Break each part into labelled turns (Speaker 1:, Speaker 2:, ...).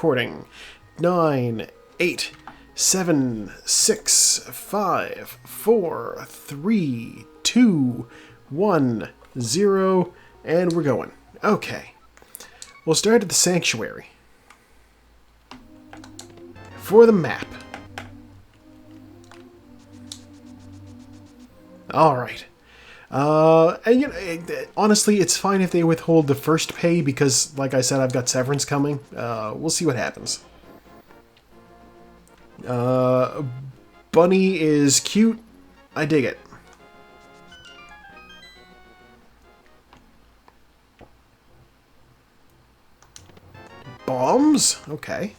Speaker 1: recording. 9, 8, 7, 6, 5, 4, 3, 2, 1, 0, and we're going. Okay. We'll start at the sanctuary. For the map. Alright. And you know, honestly, it's fine if they withhold the first pay because, like I said, I've got severance coming. We'll see what happens. Bunny is cute. I dig it. Bombs? Okay.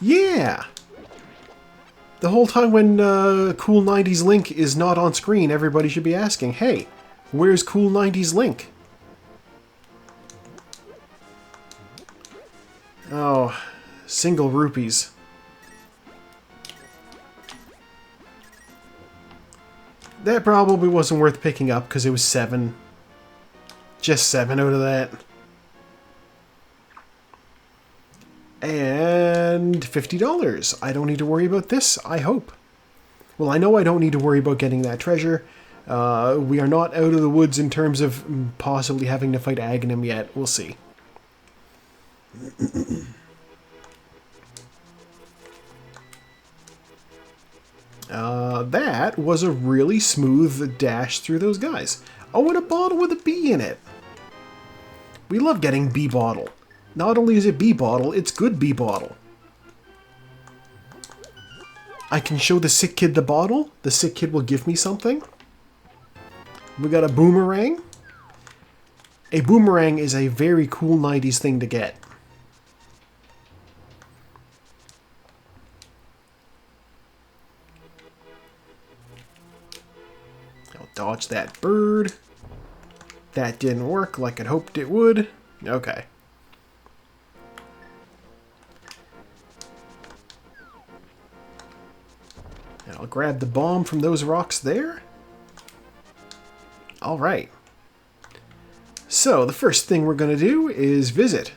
Speaker 1: Yeah! The whole time when Cool 90s Link is not on screen, everybody should be asking, hey, where's Cool 90s Link? Oh, single rupees. That probably wasn't worth picking up because it was 7. Just 7 out of that. And $50. I don't need to worry about this, I hope. Well, I know I don't need to worry about getting that treasure. We are not out of the woods in terms of possibly having to fight Aghanim yet. We'll see. That was a really smooth dash through those guys. Oh, and a bottle with a bee in it. We love getting bee bottle. Not only is it bee bottle, it's good bee bottle. I can show the sick kid the bottle. The sick kid will give me something. We got a boomerang. A boomerang is a very cool 90s thing to get. I'll dodge that bird. That didn't work like I'd hoped it would. Okay. And I'll grab the bomb from those rocks there. Alright. So, the first thing we're going to do is visit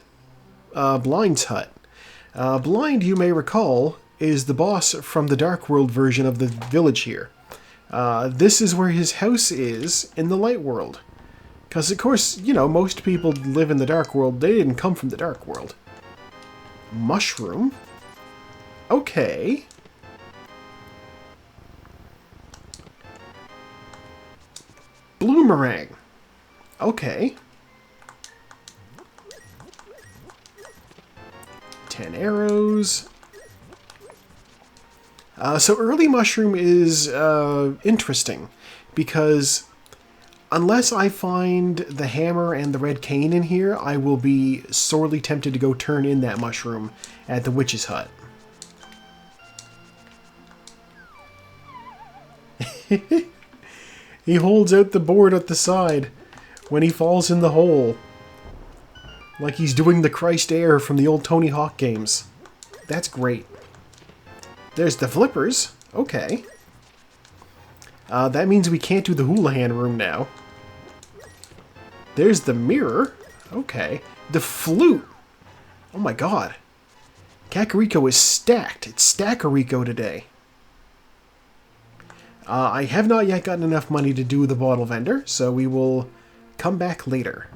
Speaker 1: Blind's hut. Blind, you may recall, is the boss from the Dark World version of the village here. This is where his house is in the Light World. Because, of course, you know, most people live in the Dark World. They didn't come from the Dark World. Mushroom? Okay. Bloomerang. Okay. 10 arrows. So early mushroom is interesting because unless I find the hammer and the red cane in here, I will be sorely tempted to go turn in that mushroom at the witch's hut. He holds out the board at the side when he falls in the hole. Like he's doing the Christ Air from the old Tony Hawk games. That's great. There's the flippers. Okay. That means we can't do the Houlihan room now. There's the mirror. Okay. The flute. Oh my god. Kakariko is stacked. It's Stackarico today. I have not yet gotten enough money to do the bottle vendor, so we will come back later.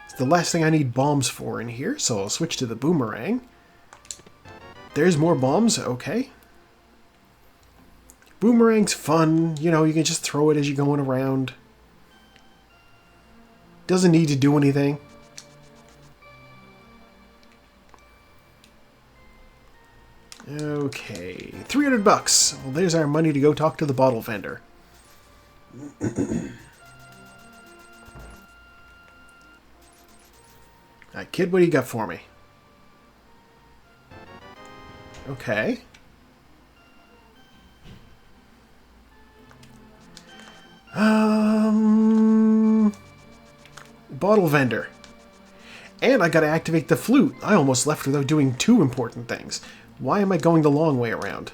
Speaker 1: It's the last thing I need bombs for in here, so I'll switch to the boomerang. There's more bombs, okay. Boomerang's fun, you know, you can just throw it as you're going around. Doesn't need to do anything. Okay, $300. Well, there's our money to go talk to the bottle vendor. Alright, kid, what do you got for me? Okay. bottle vendor. And I gotta activate the flute. I almost left without doing two important things. Why am I going the long way around?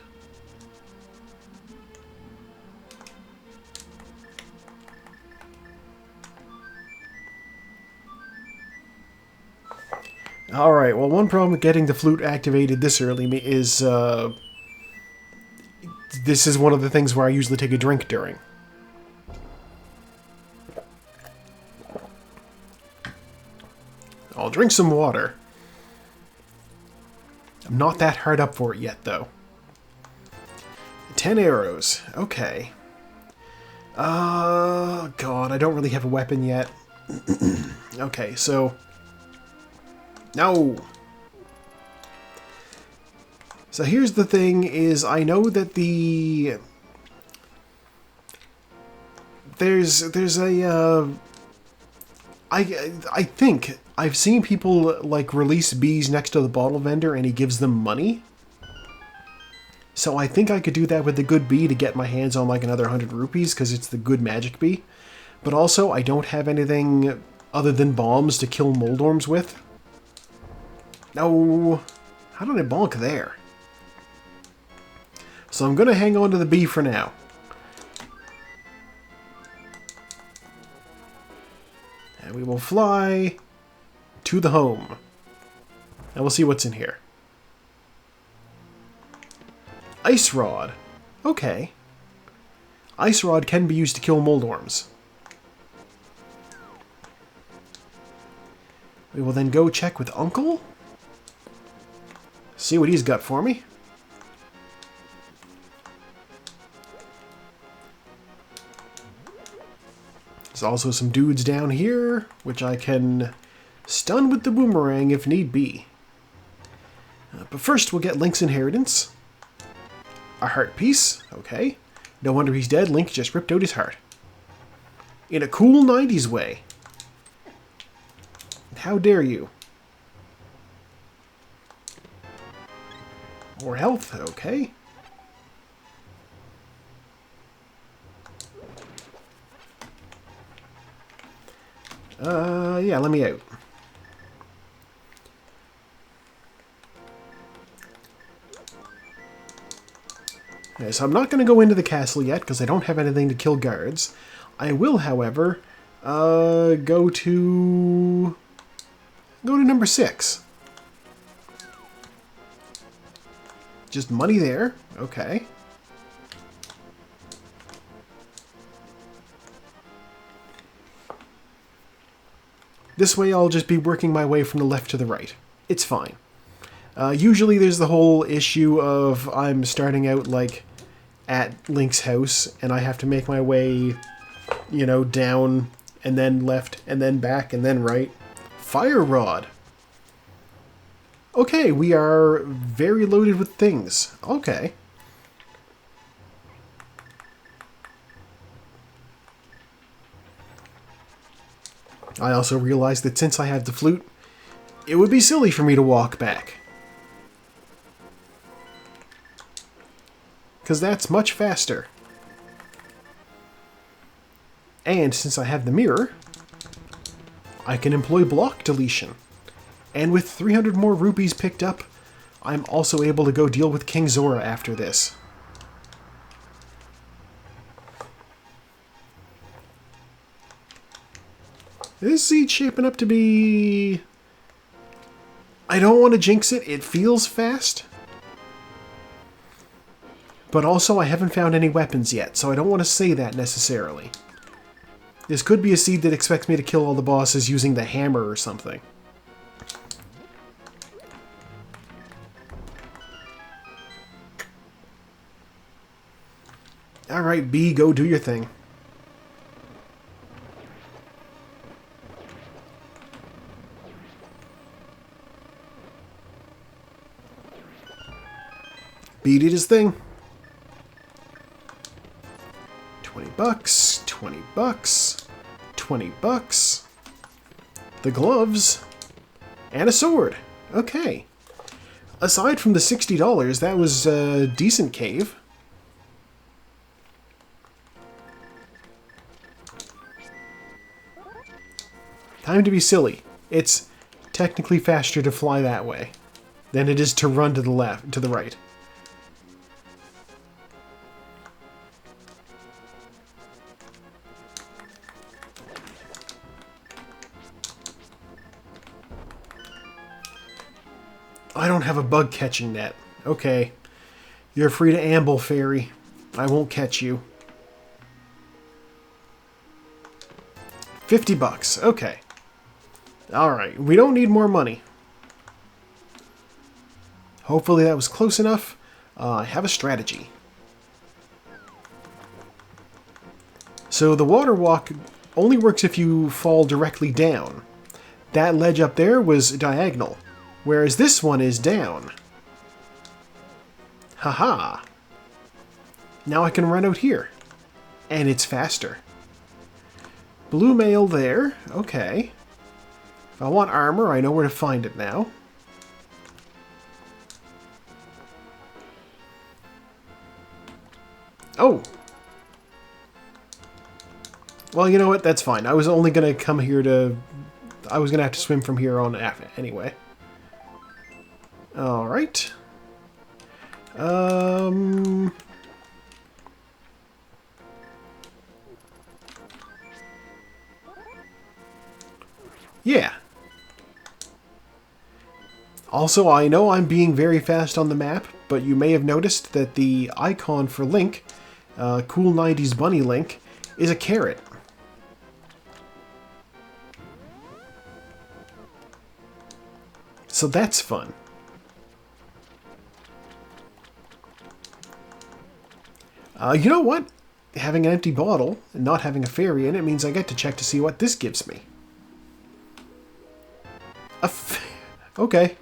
Speaker 1: Alright, well, one problem with getting the flute activated this early is, this is one of the things where I usually take a drink during. I'll drink some water. I'm not that hard up for it yet, though. 10 arrows. Okay. God, I don't really have a weapon yet. Okay, so... No! So here's the thing, is I know that the... There's a, I think I've seen people, like, release bees next to the bottle vendor and he gives them money. So I think I could do that with the good bee to get my hands on, like, another 100 rupees, because it's the good magic bee. But also, I don't have anything other than bombs to kill moldorms with. No! How did I bonk there? So I'm going to hang on to the bee for now. And we will fly to the home. And we'll see what's in here. Ice Rod. Okay. Ice Rod can be used to kill moldorms. We will then go check with Uncle. See what he's got for me. There's also some dudes down here, which I can stun with the boomerang if need be. But first we'll get Link's inheritance. A heart piece, okay. No wonder he's dead, Link just ripped out his heart. In a cool 90s way. How dare you? More health, okay. Yeah, let me out. Okay, so I'm not going to go into the castle yet, because I don't have anything to kill guards. I will, however, go to number 6. Just money there. Okay. This way I'll just be working my way from the left to the right. It's fine. Usually there's the whole issue of I'm starting out, like, at Link's house, and I have to make my way, you know, down, and then left, and then back, and then right. Fire Rod! Okay, we are very loaded with things. Okay. I also realized that since I have the flute, it would be silly for me to walk back. Because that's much faster. And since I have the mirror, I can employ block deletion. And with 300 more rupees picked up, I'm also able to go deal with King Zora after this. This seed's shaping up to be... I don't want to jinx it, it feels fast. But also I haven't found any weapons yet, so I don't want to say that necessarily. This could be a seed that expects me to kill all the bosses using the hammer or something. Alright, B, go do your thing. B did his thing. 20 bucks, 20 bucks, 20 bucks. The gloves, and a sword. Okay. Aside from the $60, that was a decent cave. Time time to be silly. It's technically faster to fly that way than it is to run to the left, to the right. I don't have a bug catching net. Okay. You're free to amble, fairy. I won't catch you. 50 bucks. Okay. Alright. We don't need more money. Hopefully that was close enough. I have a strategy. So the water walk only works if you fall directly down. That ledge up there was diagonal, whereas this one is down. Haha. Now I can run out here. And it's faster. Blue mail there. Okay. If I want armor, I know where to find it now. Oh! Well, you know what? That's fine. I was only going to come here to... I was going to have to swim from here on anyway. Alright. Yeah. Also, I know I'm being very fast on the map, but you may have noticed that the icon for Link, Cool 90s Bunny Link, is a carrot. So that's fun. You know what? Having an empty bottle and not having a fairy in it means I get to check to see what this gives me. Okay.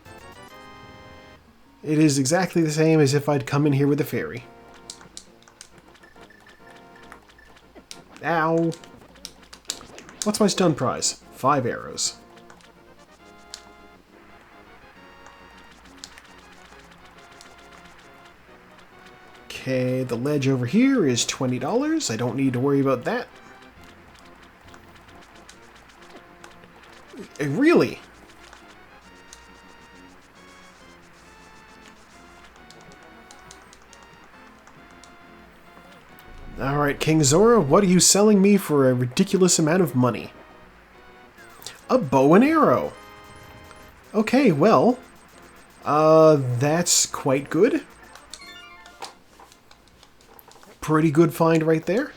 Speaker 1: It is exactly the same as if I'd come in here with a fairy. Ow. What's my stun prize? 5 arrows. Okay, the ledge over here is $20. I don't need to worry about that. Really? Alright, King Zora, what are you selling me for a ridiculous amount of money? A bow and arrow! Okay, well, that's quite good. Pretty good find right there.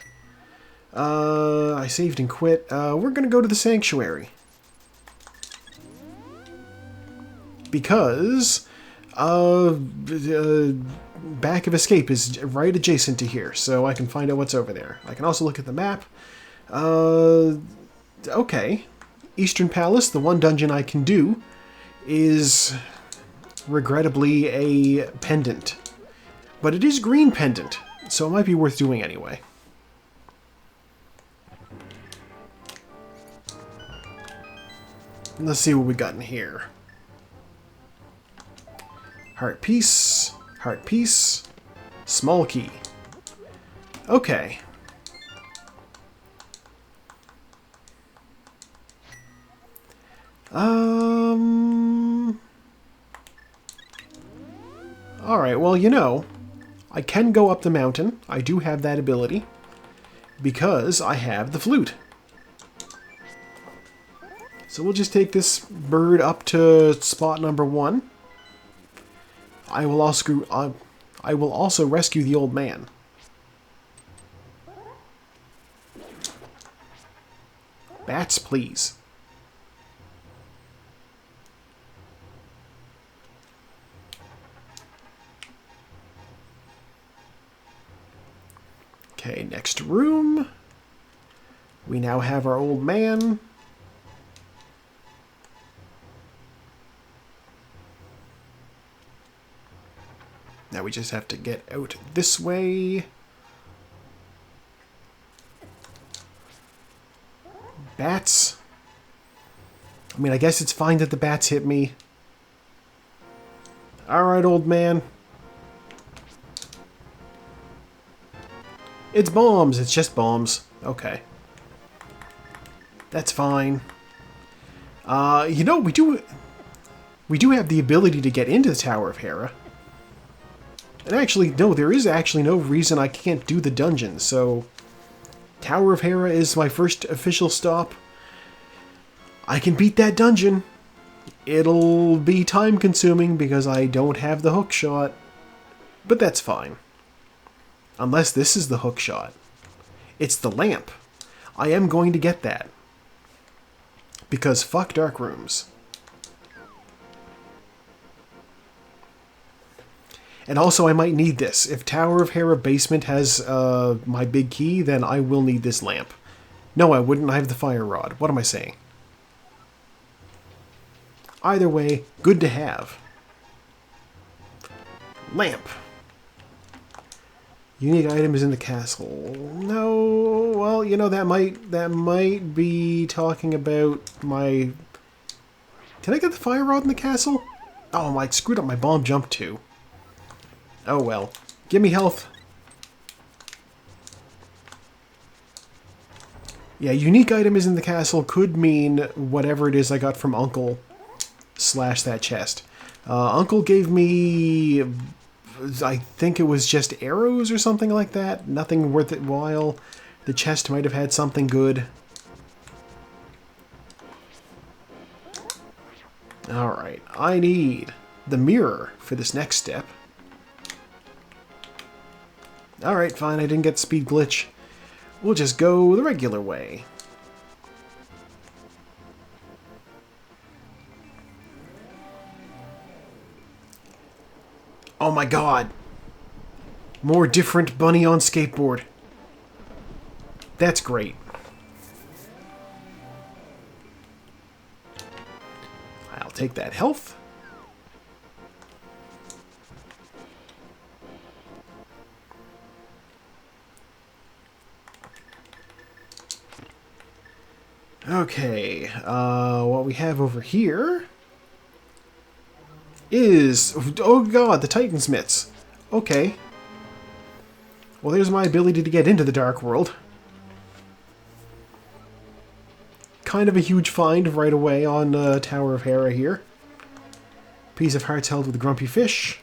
Speaker 1: I saved and quit. We're gonna go to the sanctuary. Because, Back of Escape is right adjacent to here, so I can find out what's over there. I can also look at the map. Okay. Eastern Palace, the one dungeon I can do, is regrettably a pendant. But it is green pendant, so it might be worth doing anyway. Let's see what we got in here. Heart piece, small key. Okay. Alright, well, you know, I can go up the mountain. I do have that ability. Because I have the flute. So we'll just take this bird up to spot number 1. I will also rescue the old man. Bats, please. Okay, next room. We now have our old man. Now we just have to get out this way. Bats. I mean, I guess it's fine that the bats hit me. Alright, old man. It's bombs. It's just bombs. Okay. That's fine. You know, we do have the ability to get into the Tower of Hera. And actually, no, there is actually no reason I can't do the dungeon, so... Tower of Hera is my first official stop. I can beat that dungeon. It'll be time-consuming because I don't have the hook shot. But that's fine. Unless this is the hook shot. It's the lamp. I am going to get that. Because fuck dark rooms. And also I might need this. If Tower of Hera basement has my big key, then I will need this lamp. No, I wouldn't. I have the fire rod. What am I saying? Either way, good to have. Lamp. Unique item is in the castle. No, well, you know, that might be talking about my... Did I get the fire rod in the castle? Oh, I screwed up my bomb jump too. Oh well. Give me health. Yeah, unique item is in the castle could mean whatever it is I got from Uncle / that chest. Uncle gave me... I think it was just arrows or something like that. Nothing worth it while. The chest might have had something good. Alright, I need the mirror for this next step. Alright, fine, I didn't get the speed glitch. We'll just go the regular way. Oh my god! More different bunny on skateboard. That's great. I'll take that health. Okay, what we have over here is... Oh god, the Titan's mitts. Okay. Well, there's my ability to get into the Dark World. Kind of a huge find right away on Tower of Hera here. Piece of hearts held with a grumpy fish.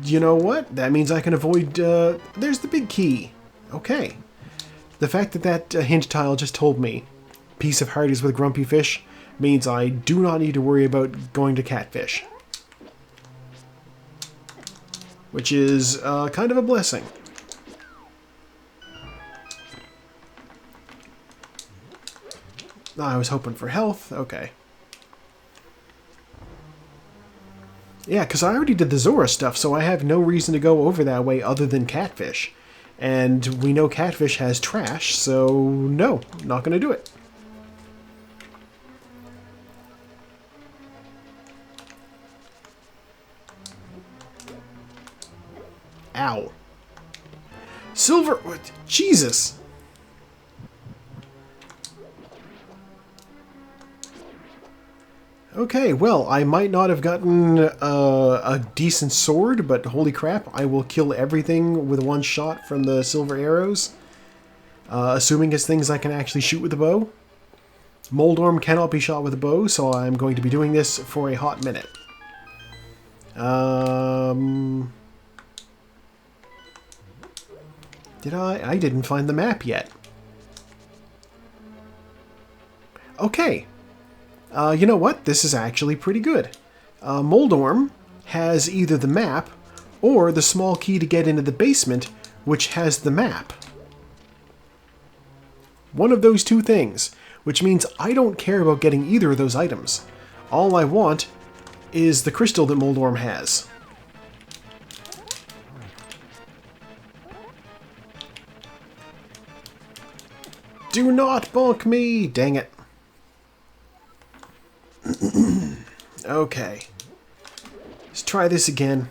Speaker 1: You know what? That means I can avoid... there's the big key. Okay. The fact that that hint tile just told me piece of heart is with grumpy fish means I do not need to worry about going to catfish. Which is kind of a blessing. I was hoping for health. Okay. Yeah, because I already did the Zora stuff, so I have no reason to go over that way other than catfish. And we know catfish has trash, so no, not going to do it. Ow. Silver... What? Jesus! Okay, well, I might not have gotten a decent sword, but holy crap, I will kill everything with one shot from the silver arrows. Assuming it's things I can actually shoot with a bow. Moldorm cannot be shot with a bow, so I'm going to be doing this for a hot minute. Did I? I didn't find the map yet. Okay. You know what? This is actually pretty good. Moldorm has either the map or the small key to get into the basement, which has the map. One of those two things, which means I don't care about getting either of those items. All I want is the crystal that Moldorm has. Do not bonk me! Dang it. Okay. Let's try this again.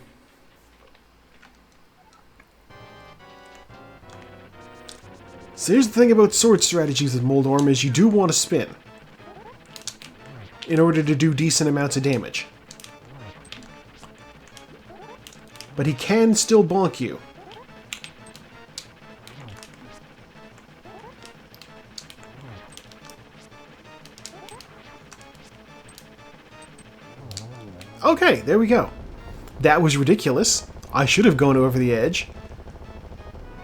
Speaker 1: So here's the thing about sword strategies with Moldorm is you do want to spin in order to do decent amounts of damage. But he can still bonk you. Okay, there we go. That was ridiculous. I should have gone over the edge.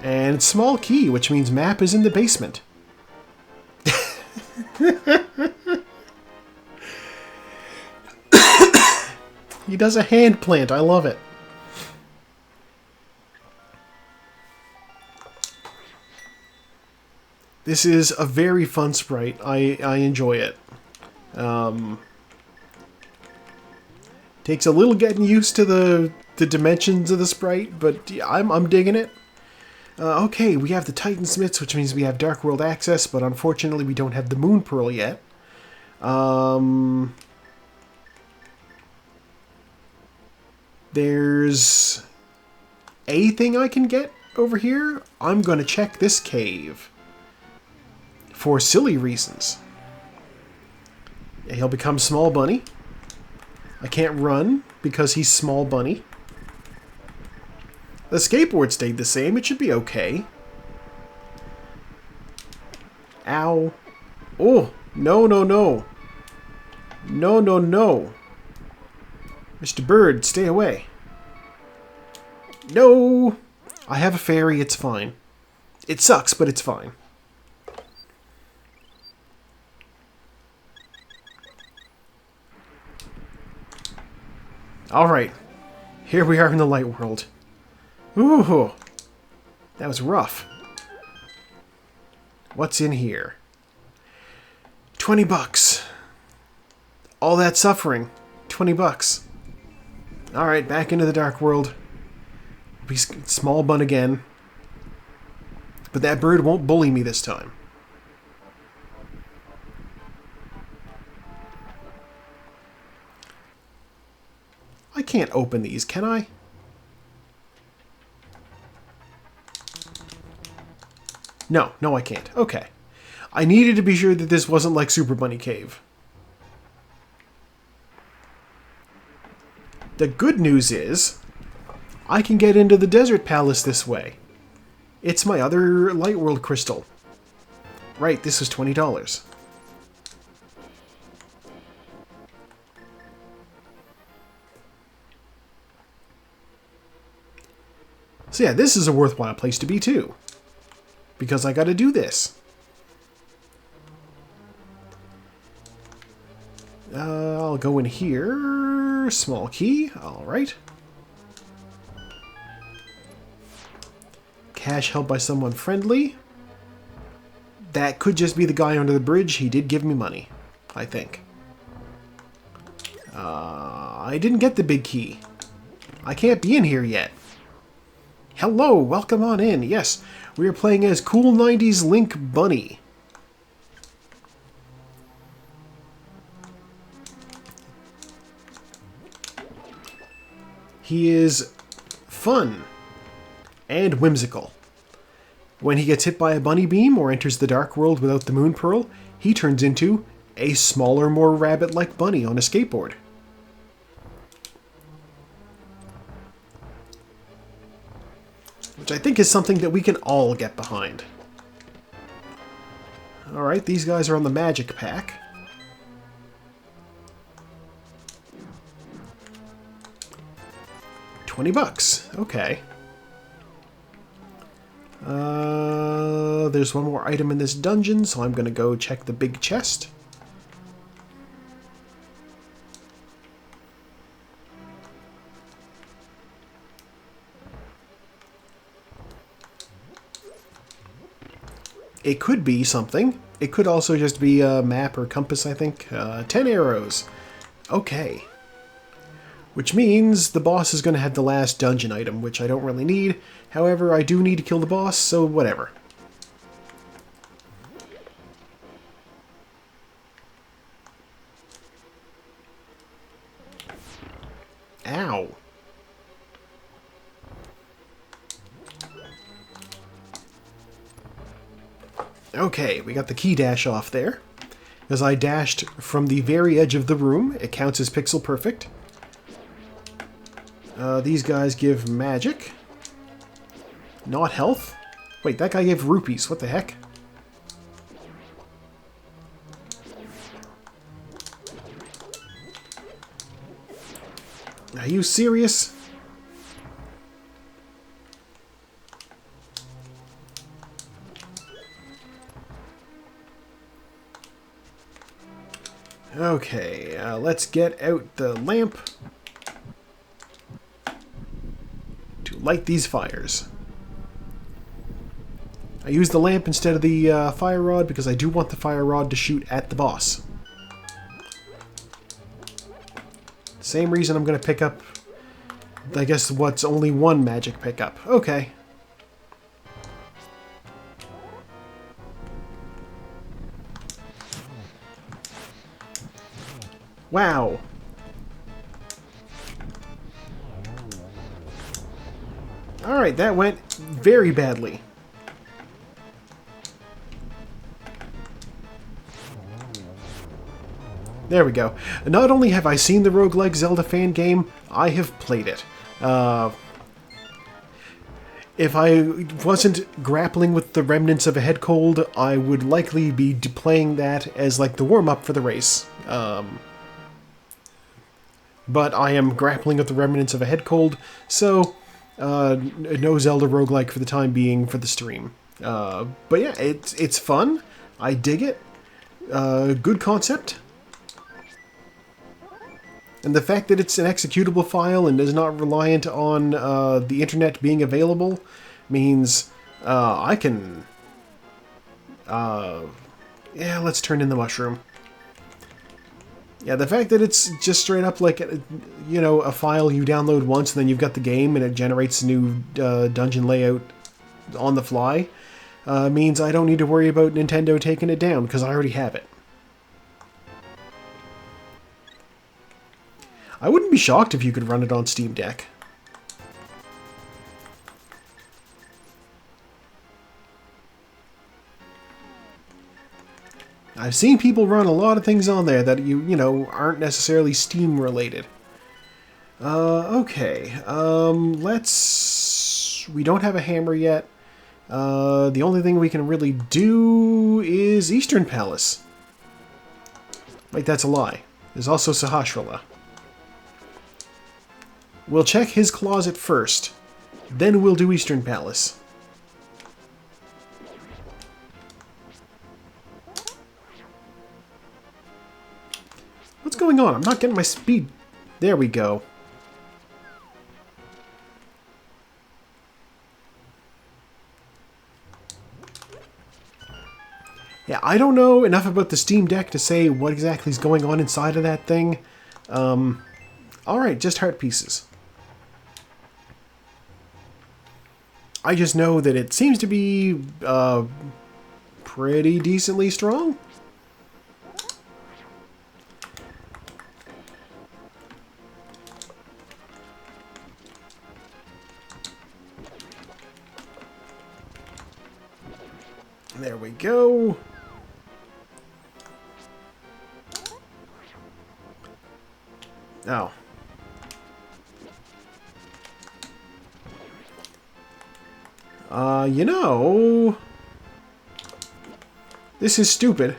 Speaker 1: And small key, which means map is in the basement. He does a hand plant. I love it. This is a very fun sprite. I enjoy it. Takes a little getting used to the dimensions of the sprite, but yeah, I'm digging it. Okay, we have the Titan Smiths, which means we have Dark World access, but unfortunately we don't have the Moon Pearl yet. There's a thing I can get over here. I'm going to check this cave. For silly reasons. He'll become Small Bunny. I can't run because he's Small Bunny. The skateboard stayed the same. It should be okay. Ow. Oh, no, no, no. No, no, no. Mr. Bird, stay away. No! I have a fairy, it's fine. It sucks, but it's fine. Alright. Here we are in the light world. Ooh! That was rough. What's in here? 20 bucks. All that suffering. 20 bucks. Alright, back into the dark world. Be Small Bun again. But that bird won't bully me this time. I can't open these, can I? No, no I can't. Okay. I needed to be sure that this wasn't like Super Bunny Cave. The good news is, I can get into the Desert Palace this way. It's my other Light World crystal. Right, this was $20. So yeah, this is a worthwhile place to be too. Because I gotta do this. I'll go in here. Small key. Alright. Cash held by someone friendly. That could just be the guy under the bridge. He did give me money, I think. I didn't get the big key. I can't be in here yet. Hello, welcome on in. Yes, we are playing as Cool 90s Link Bunny. He is fun and whimsical. When he gets hit by a bunny beam or enters the dark world without the Moon Pearl, he turns into a smaller, more rabbit-like bunny on a skateboard. Which I think is something that we can all get behind. Alright, these guys are on the magic pack. $20. Okay. There's one more item in this dungeon, so I'm going to go check the big chest. It could be something. It could also just be a map or compass, I think. 10 arrows. Okay. Which means the boss is going to have the last dungeon item, which I don't really need. However, I do need to kill the boss, so whatever. Ow. Okay, we got the key dash off there. As I dashed from the very edge of the room, it counts as pixel perfect. These guys give magic. Not health. Wait, that guy gave rupees. What the heck? Are you serious? Okay, let's get out the lamp to light these fires. I use the lamp instead of the fire rod because I do want the fire rod to shoot at the boss. Same reason I'm going to pick up, I guess, what's only one magic pickup. Okay. Wow. Alright, that went very badly. There we go. Not only have I seen the roguelike Zelda fan game, I have played it. If I wasn't grappling with the remnants of a head cold, I would likely be playing that as like the warm-up for the race. But I am grappling with the remnants of a head cold, so no Zelda roguelike for the time being for the stream. But yeah, it's fun. I dig it. Good concept. And the fact that it's an executable file and is not reliant on the internet being available means I can... yeah, let's turn in the mushroom. Yeah, the fact that it's just straight up like, you know, a file you download once and then you've got the game and it generates a new dungeon layout on the fly means I don't need to worry about Nintendo taking it down because I already have it. I wouldn't be shocked if you could run it on Steam Deck. I've seen people run a lot of things on there that you know, aren't necessarily Steam related. Okay. We don't have a hammer yet. The only thing we can really do is Eastern Palace. Wait, that's a lie. There's also Sahasrara. We'll check his closet first. Then we'll do Eastern Palace. What's going on? I'm not getting my speed. There we go. Yeah, I don't know enough about the Steam Deck to say what exactly is going on inside of that thing. Alright, just heart pieces. I just know that it seems to be pretty decently strong. There we go. Oh. You know, this is stupid.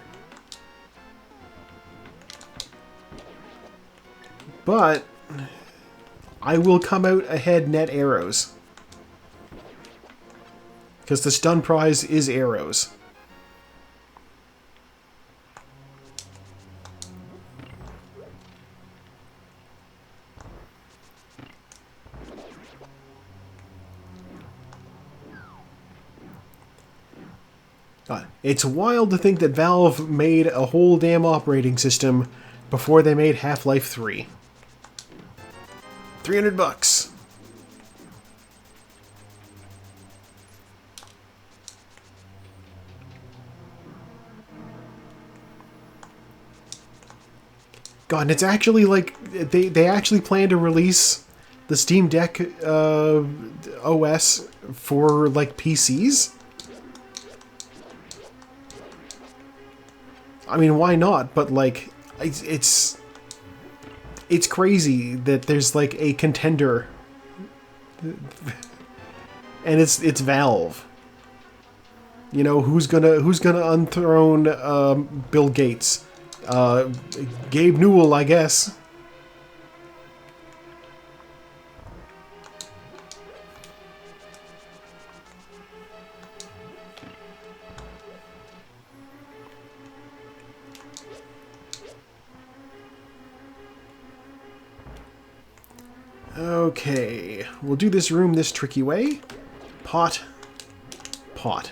Speaker 1: But I will come out ahead net arrows. Because the stun prize is arrows. It's wild to think that Valve made a whole damn operating system before they made Half-Life 3. $300. God, and it's actually like they actually plan to release the Steam Deck OS for like PCs. I mean, why not? But like, it's crazy that there's like a contender, and it's Valve. You know, who's gonna unthrone Bill Gates? Gabe Newell, I guess. Okay, we'll do this room this tricky way. Pot. Pot.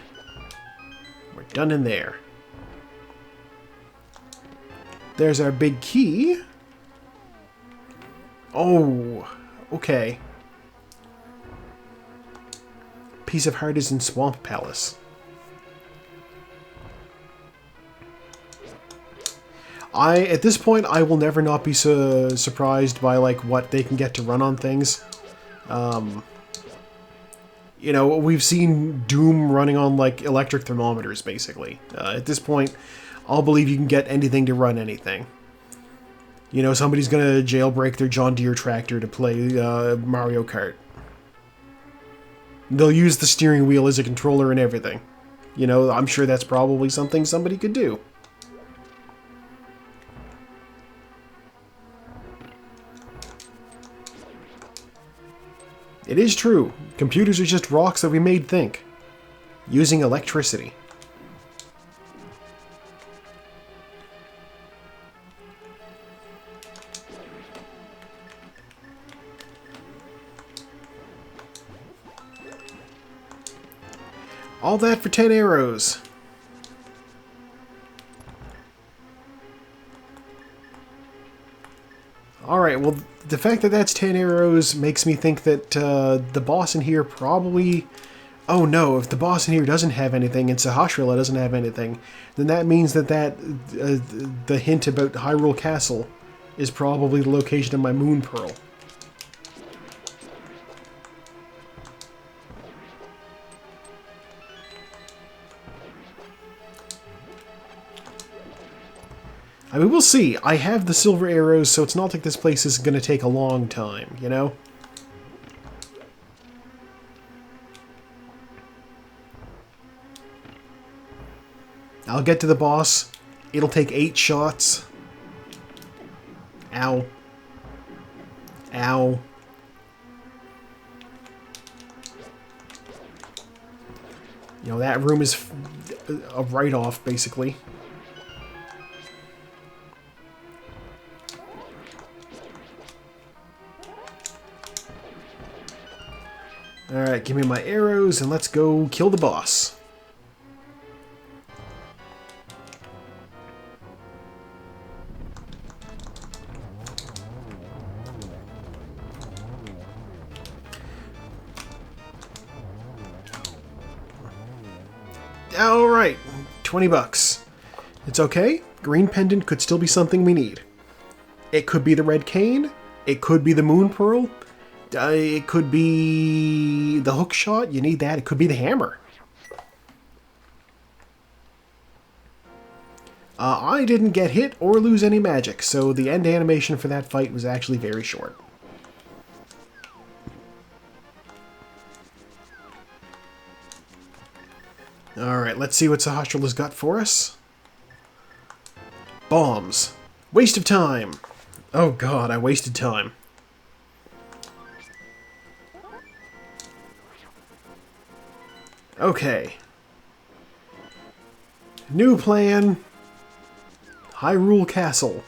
Speaker 1: We're done in there. There's our big key. Oh, okay. Piece of heart is in Swamp Palace. At this point, I will never not be so surprised by, like, what they can get to run on things. You know, we've seen Doom running on, like, electric thermometers, basically. At this point, I'll believe you can get anything to run anything. You know, somebody's gonna jailbreak their John Deere tractor to play Mario Kart. They'll use the steering wheel as a controller and everything. You know, I'm sure that's probably something somebody could do. It is true. Computers are just rocks that we made think. Using electricity. All that for 10 arrows. Alright, well, the fact that that's 10 arrows makes me think that the boss in here probably... Oh no, if the boss in here doesn't have anything and Sahasrahla doesn't have anything, then that means that the hint about Hyrule Castle is probably the location of my Moon Pearl. I mean, we'll see. I have the silver arrows, so it's not like this place is going to take a long time, you know? I'll get to the boss. It'll take 8 shots. Ow. Ow. You know, that room is a write-off, basically. Alright, give me my arrows and let's go kill the boss. Alright, 20 bucks. It's okay. Green pendant could still be something we need. It could be the red cane. It could be the moon pearl. It could be the hook shot. You need that. It could be the hammer. I didn't get hit or lose any magic, so the end animation for that fight was actually very short. Alright, let's see what Sahasrahla's got for us. Bombs. Waste of time. Oh god, I wasted time. Okay. New plan. Hyrule Castle.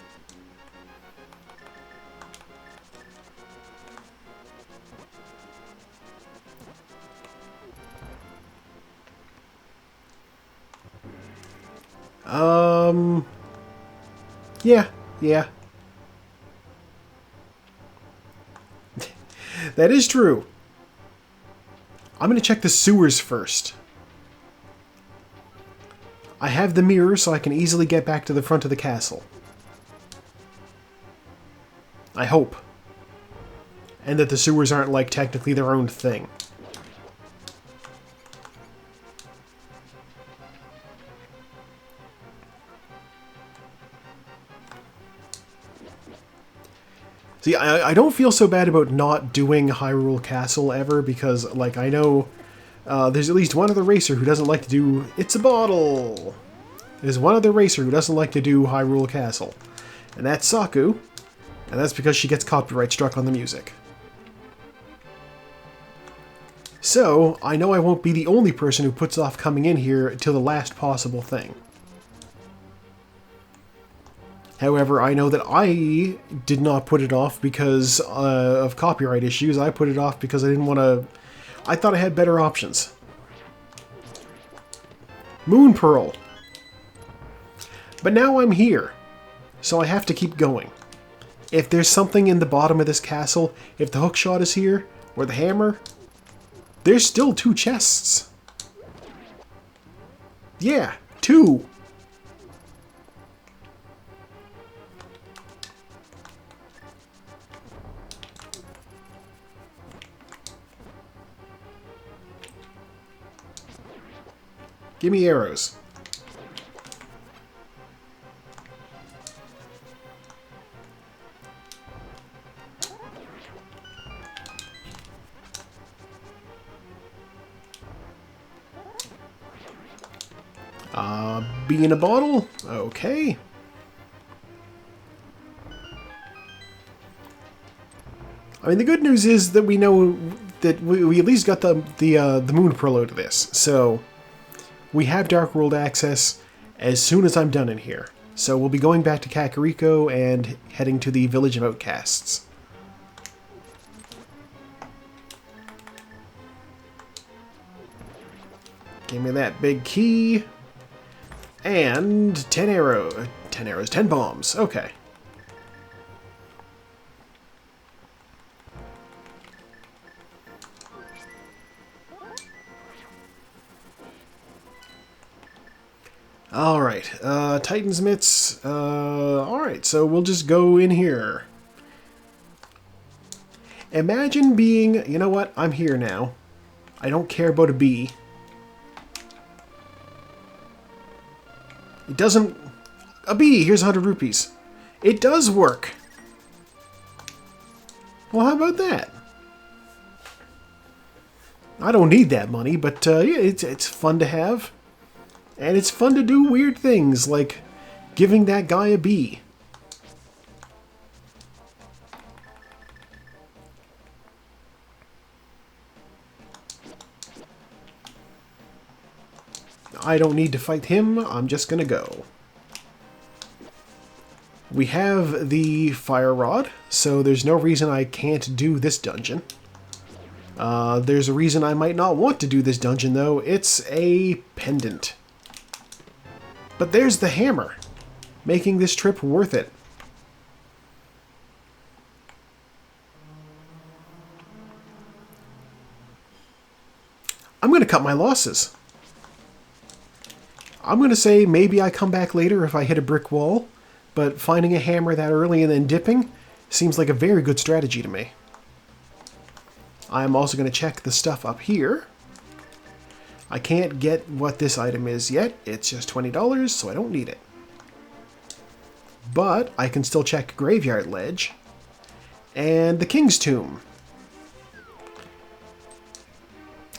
Speaker 1: Yeah. That is true. I'm going to check the sewers first. I have the mirror, so I can easily get back to the front of the castle. I hope. And that the sewers aren't, like, technically their own thing. See, I don't feel so bad about not doing Hyrule Castle ever, because, like, I know there's at least one other racer who doesn't like to do... It's a bottle! There's one other racer who doesn't like to do Hyrule Castle. And that's Saku. And that's because she gets copyright struck on the music. So, I know I won't be the only person who puts off coming in here till the last possible thing. However, I know that I did not put it off because of copyright issues. I put it off because I didn't want to... I thought I had better options. Moon Pearl. But now I'm here, so I have to keep going. If there's something in the bottom of this castle, if the hookshot is here, or the hammer, there's still 2 chests. Yeah, 2. Give me arrows. Bee in a bottle? Okay. I mean, the good news is that we know that we at least got the Moon Pearl out of this. So, we have Dark World access as soon as I'm done in here. So we'll be going back to Kakariko and heading to the Village of Outcasts. Give me that big key. And 10 arrows. 10 bombs. Okay. Alright, Titan's Mitts. Alright, so we'll just go in here. Imagine being, you know what, I'm here now. I don't care about a bee. It doesn't... A bee, here's 100 rupees. It does work. Well, how about that? I don't need that money, but yeah, it's fun to have. And it's fun to do weird things, like giving that guy a bee. I don't need to fight him, I'm just gonna go. We have the fire rod, so there's no reason I can't do this dungeon. There's a reason I might not want to do this dungeon, though. It's a pendant. But there's the hammer, making this trip worth it. I'm going to cut my losses. I'm going to say maybe I come back later if I hit a brick wall, but finding a hammer that early and then dipping seems like a very good strategy to me. I'm also going to check the stuff up here. I can't get what this item is yet. It's just $20, so I don't need it. But I can still check Graveyard Ledge and the King's Tomb.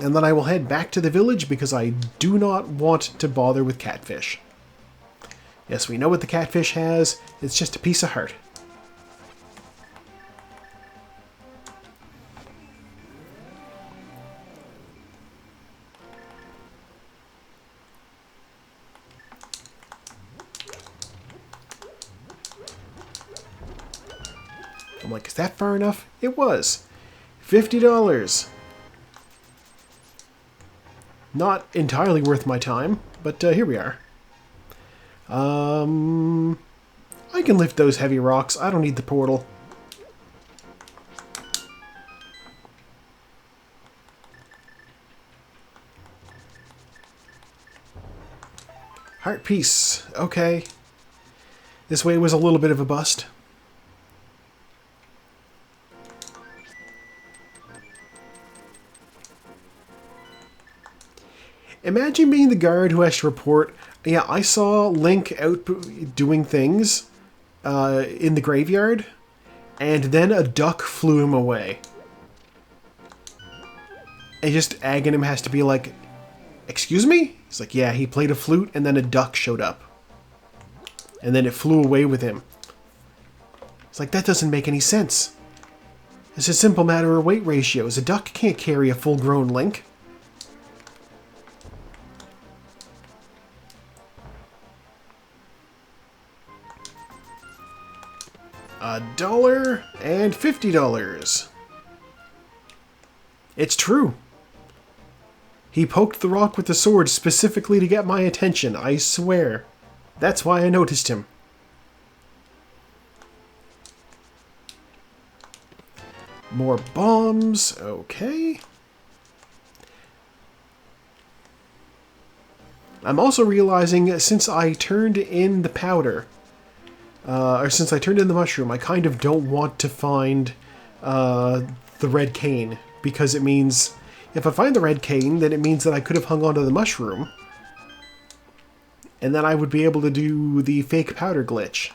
Speaker 1: And then I will head back to the village because I do not want to bother with catfish. Yes, we know what the catfish has. It's just a piece of heart. I'm like, is that far enough? It was. $50. Not entirely worth my time, but here we are. I can lift those heavy rocks. I don't need the portal. Heart piece. Okay. This way was a little bit of a bust. Imagine being the guard who has to report, yeah, I saw Link out doing things in the graveyard, and then a duck flew him away. And just Aghanim has to be like, excuse me? He's like, yeah, he played a flute, and then a duck showed up. And then it flew away with him. It's like, that doesn't make any sense. It's a simple matter of weight ratios. A duck can't carry a full-grown Link. $1 and $50. It's true. He poked the rock with the sword specifically to get my attention, I swear. That's why I noticed him. More bombs, okay. I'm also realizing since I turned in the powder, or since I turned in the mushroom, I kind of don't want to find the red cane, because it means if I find the red cane, then it means that I could have hung onto the mushroom, and then I would be able to do the fake powder glitch.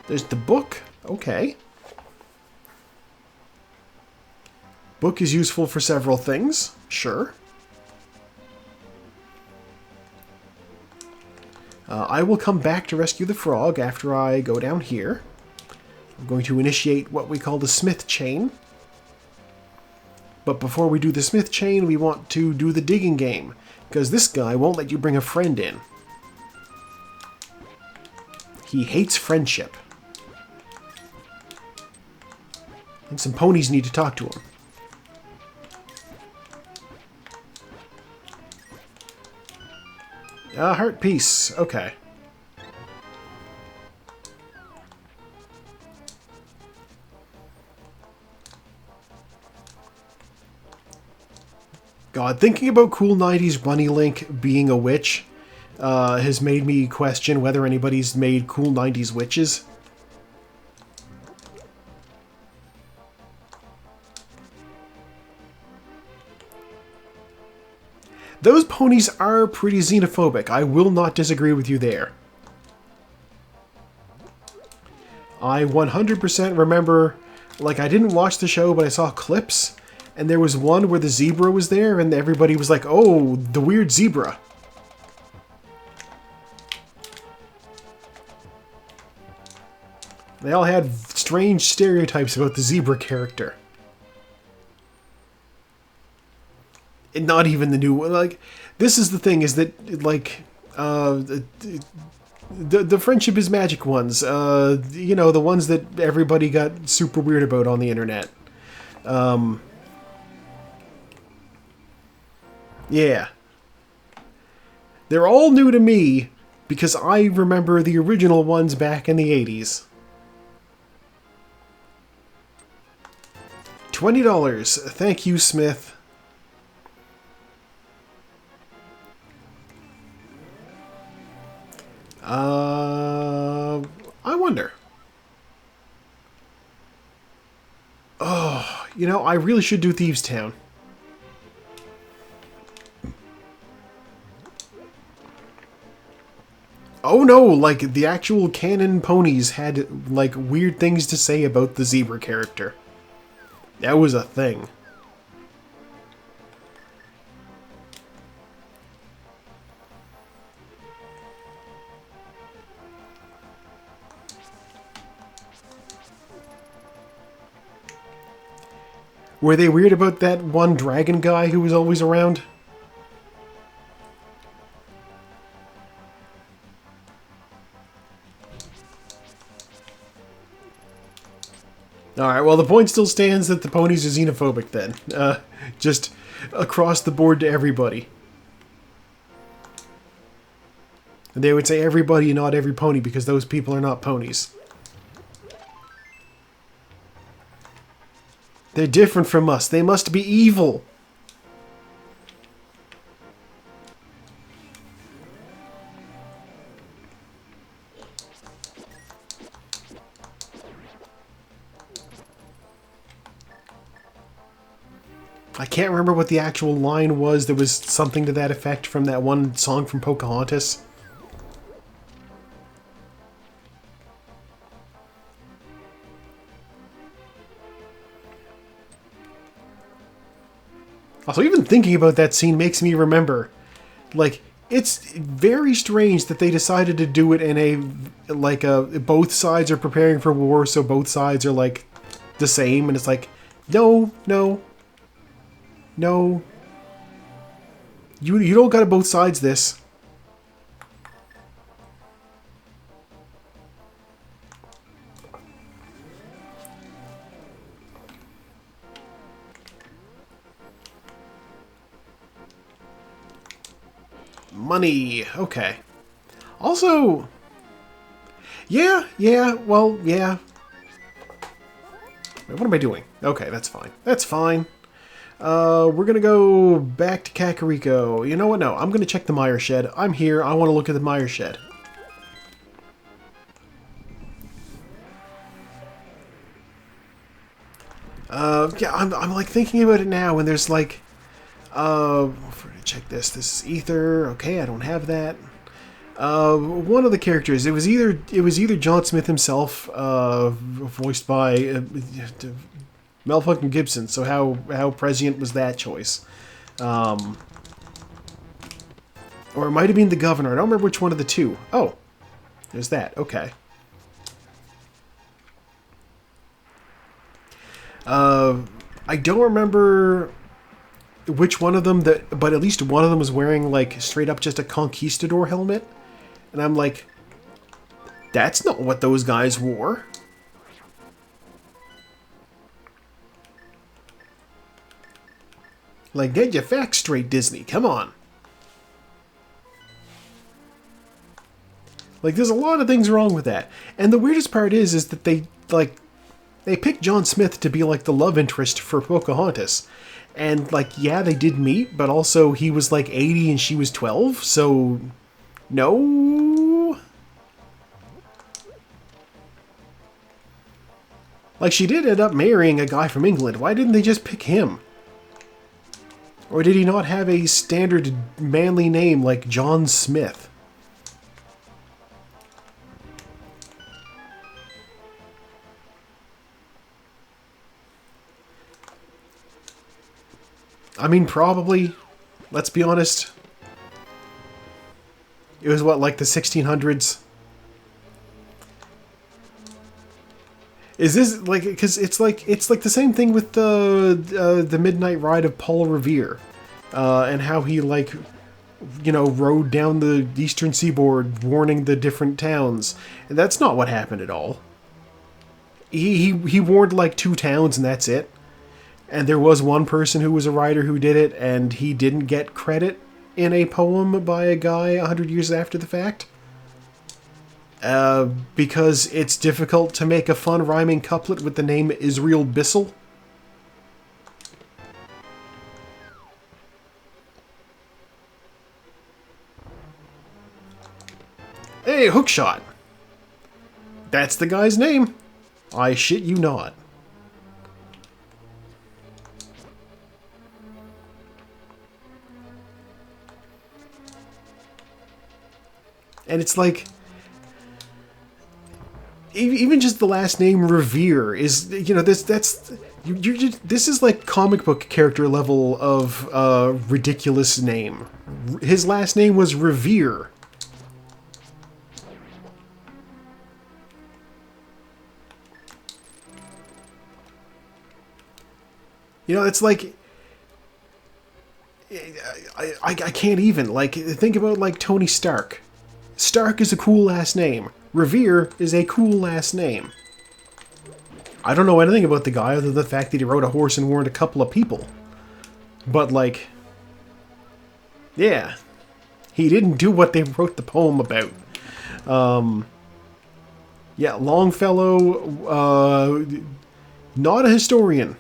Speaker 1: There's the book, okay. Book is useful for several things, sure. I will come back to rescue the frog after I go down here. I'm going to initiate what we call the smith chain. But before we do the smith chain, we want to do the digging game, because this guy won't let you bring a friend in. He hates friendship. And some ponies need to talk to him. Heart piece. Okay. God, thinking about Cool 90s Bunny Link being a witch has made me question whether anybody's made Cool 90s witches. Those ponies are pretty xenophobic. I will not disagree with you there. I 100% remember, like, I didn't watch the show, but I saw clips, and there was one where the zebra was there, and everybody was like, oh, the weird zebra. They all had strange stereotypes about the zebra character. And not even the new one. Like, this is the thing, is that, like, the friendship is magic ones. You know, the ones that everybody got super weird about on the internet. Yeah. They're all new to me, because I remember the original ones back in the 80s. $20. Thank you, Smith. I wonder. Oh, you know, I really should do Thieves Town. Oh no, like, the actual canon ponies had, like, weird things to say about the zebra character. That was a thing. Were they weird about that one dragon guy who was always around? Alright, well, the point still stands that the ponies are xenophobic then. Just across the board to everybody. And they would say everybody, not every pony, because those people are not ponies. They're different from us. They must be evil. I can't remember what the actual line was. There was something to that effect from that one song from Pocahontas. Also, even thinking about that scene makes me remember, like, it's very strange that they decided to do it in a, like, both sides are preparing for war, so both sides are, like, the same, and it's like, no, no, no. You don't gotta both sides this. money. Okay. Also, yeah. Well, yeah. What am I doing? Okay, that's fine. That's fine. We're gonna go back to Kakariko. You know what? No, I'm gonna check the mire shed. I'm here. I want to look at the mire shed. Yeah, I'm like thinking about it now, and there's like, check this. This is Ether. Okay, I don't have that. One of the characters. It was either John Smith himself, voiced by Mel fucking Gibson. So how prescient was that choice? Or it might have been the governor. I don't remember which one of the two. Oh, there's that. Okay. I don't remember which one of them but at least one of them was wearing like straight up just a conquistador helmet, and I'm like, that's not what those guys wore. Like, get your facts straight, Disney. Come on. Like, there's a lot of things wrong with that. And the weirdest part is that they picked John Smith to be, like, the love interest for Pocahontas. And, like, yeah, they did meet, but also he was, like, 80 and she was 12, so... No... Like, she did end up marrying a guy from England. Why didn't they just pick him? Or did he not have a standard manly name like John Smith? I mean, probably. Let's be honest. It was what, like the 1600s? Is this like, because it's like the same thing with the Midnight Ride of Paul Revere, and how he, like, you know, rode down the eastern seaboard warning the different towns. And that's not what happened at all. He warned like 2 towns and that's it. And there was one person who was a writer who did it, and he didn't get credit in a poem by a guy 100 years after the fact. Because it's difficult to make a fun rhyming couplet with the name Israel Bissell. Hey, Hookshot! That's the guy's name. I shit you not. And it's like... Even just the last name Revere is, you know, this is like comic book character level of ridiculous name. His last name was Revere. You know, it's like, I can't even, like, think about like Tony Stark. Stark is a cool last name. Revere is a cool last name. I don't know anything about the guy other than the fact that he rode a horse and warned a couple of people. But, like, yeah, he didn't do what they wrote the poem about. Yeah, Longfellow, not a historian.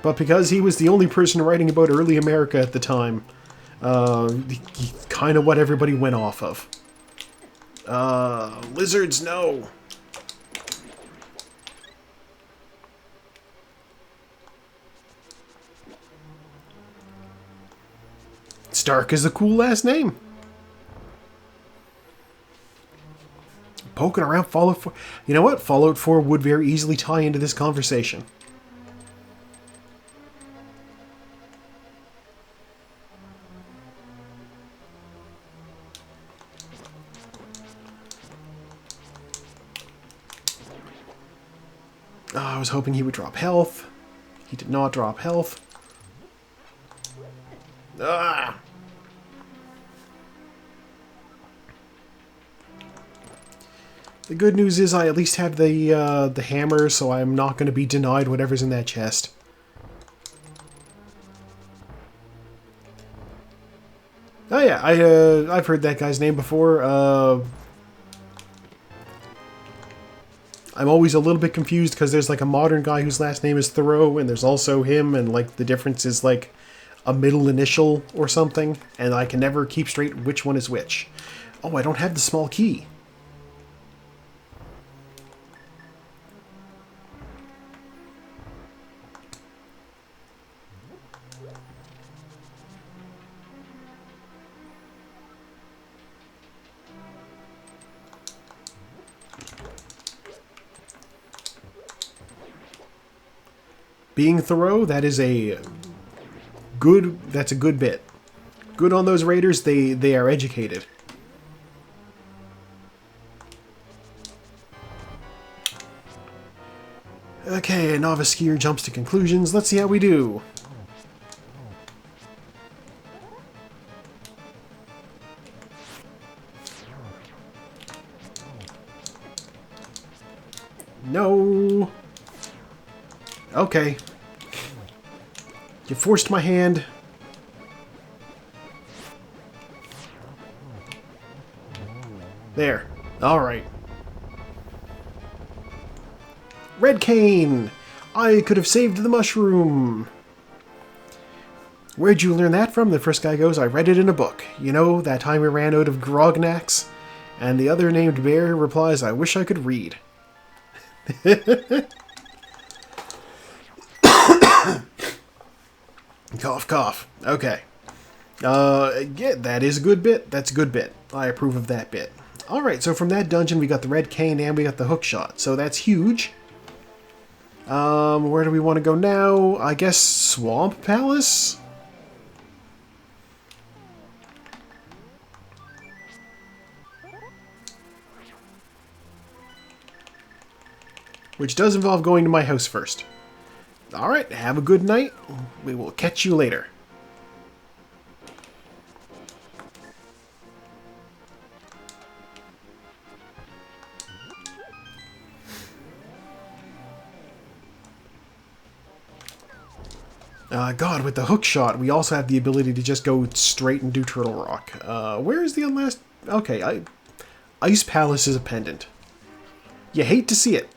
Speaker 1: But because he was the only person writing about early America at the time, kind of what everybody went off of. Lizards, no. Stark is a cool last name. Poking around Fallout 4. You know what? Fallout 4 would very easily tie into this conversation. I was hoping he would drop health. He did not drop health. Ah! The good news is I at least have the hammer, so I'm not going to be denied whatever's in that chest. Oh yeah, I've heard that guy's name before. I'm always a little bit confused because there's like a modern guy whose last name is Thoreau, and there's also him, and like the difference is like a middle initial or something, and I can never keep straight which one is which. Oh, I don't have the small key. Being Thoreau, that's a good bit. Good on those raiders, they are educated. Okay, a novice skier jumps to conclusions. Let's see how we do. No. Okay. You forced my hand. There. Alright. Red cane! I could have saved the mushroom! Where'd you learn that from? The first guy goes, I read it in a book. You know, that time we ran out of grognacks? And the other named bear replies, I wish I could read. Cough, cough. Okay. Yeah, that is a good bit. That's a good bit. I approve of that bit. Alright, so from that dungeon we got the red cane and we got the hook shot. So that's huge. Where do we want to go now? I guess Swamp Palace? Which does involve going to my house first. Alright, have a good night. We will catch you later. God, with the hook shot, we also have the ability to just go straight and do Turtle Rock. Where is the last... Okay, Ice Palace is a pendant. You hate to see it.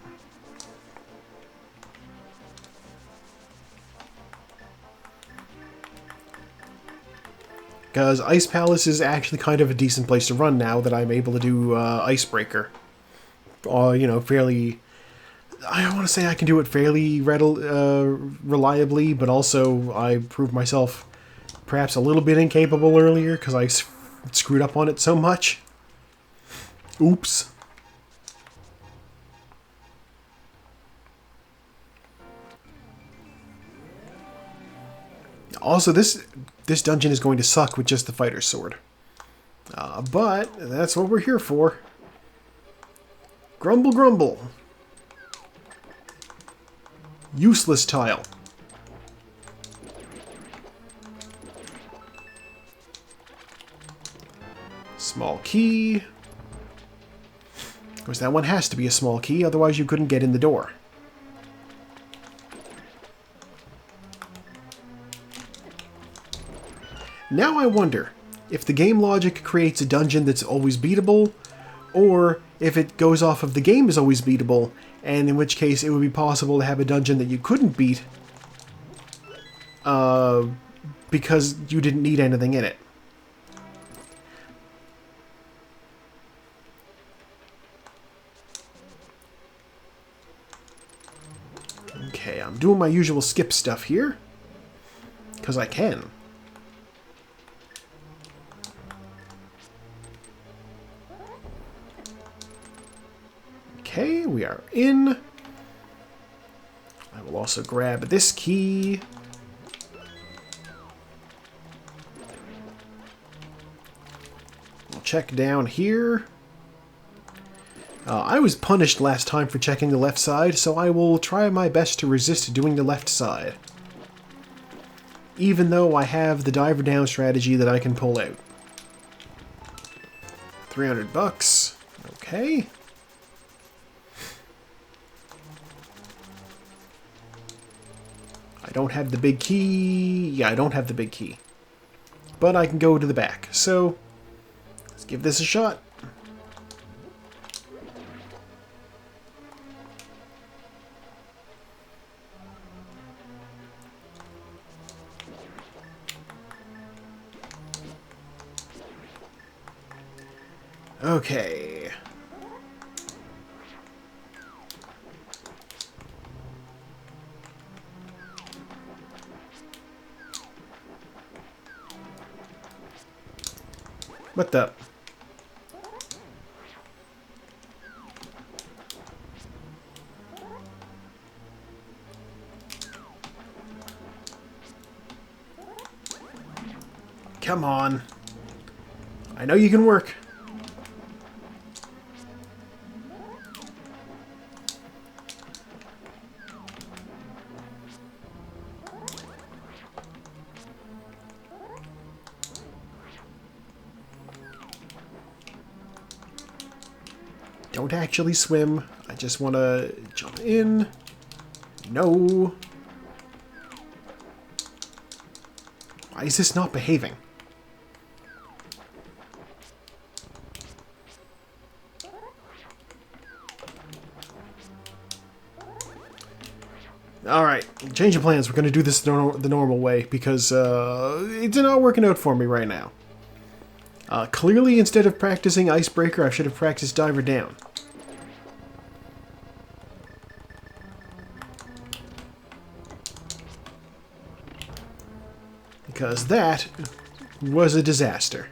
Speaker 1: Because Ice Palace is actually kind of a decent place to run now that I'm able to do Icebreaker. You know, fairly... I want to say I can do it fairly reliably, but also I proved myself perhaps a little bit incapable earlier because I screwed up on it so much. Oops. Also, this dungeon is going to suck with just the fighter's sword. But that's what we're here for. Grumble, grumble. Useless tile. Small key. Of course, that one has to be a small key, otherwise you couldn't get in the door. Now I wonder if the game logic creates a dungeon that's always beatable, or if it goes off of the game is always beatable, and in which case it would be possible to have a dungeon that you couldn't beat because you didn't need anything in it. Okay, I'm doing my usual skip stuff here, because I can. Okay, we are in. I will also grab this key. We'll check down here. I was punished last time for checking the left side, so I will try my best to resist doing the left side. Even though I have the diver down strategy that I can pull out. 300 bucks. Okay. I don't have the big key. Yeah, I don't have the big key. but I can go to the back. So, let's give this a shot. Okay. What the? Come on. I know you can work. Don't actually swim. I just want to jump in. No. Why is this not behaving? Alright, change of plans. We're going to do this the normal way because it's not working out for me right now. Clearly, instead of practicing Icebreaker, I should have practiced Diver Down. Because that was a disaster.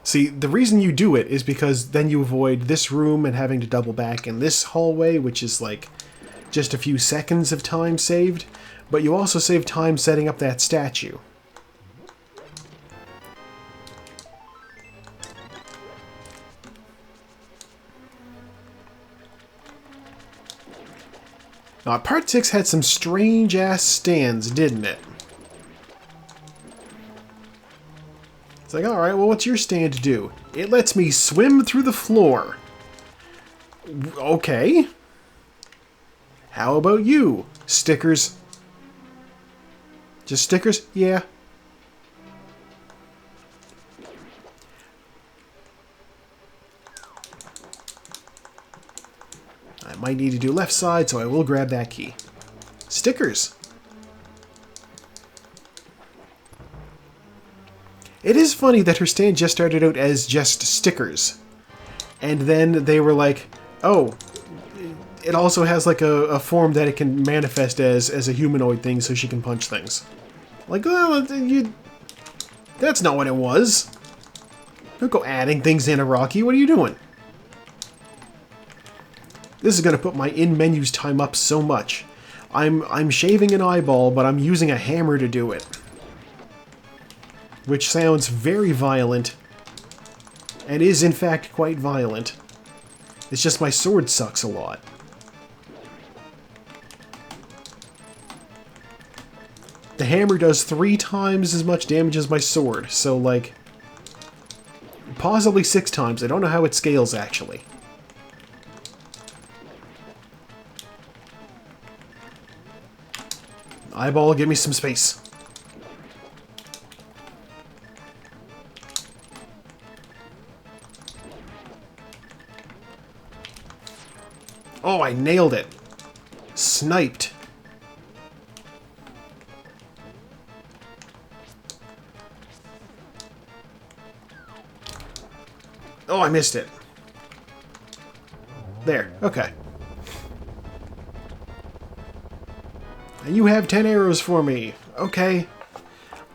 Speaker 1: See, the reason you do it is because then you avoid this room and having to double back in this hallway, which is like just a few seconds of time saved, but you also save time setting up that statue. Part 6 had some strange-ass stands, didn't it? It's like, alright, well, what's your stand do? It lets me swim through the floor. Okay. How about you? Stickers. Just stickers? Yeah. I might need to do left side, so I will grab that key. Stickers. It is funny that her stand just started out as just stickers. And then they were like, oh, it also has like a form that it can manifest as a humanoid thing so she can punch things. Like, well, that's not what it was. Don't go adding things in, Rocky. What are you doing? This is going to put my in-menus time up so much. I'm shaving an eyeball, but I'm using a hammer to do it. Which sounds very violent, and is in fact quite violent. It's just my sword sucks a lot. The hammer does 3 times as much damage as my sword, so like, possibly 6 times. I don't know how it scales actually. Eyeball, give me some space. Oh, I nailed it. Sniped. Oh, I missed it. There, okay. And you have 10 arrows for me. Okay.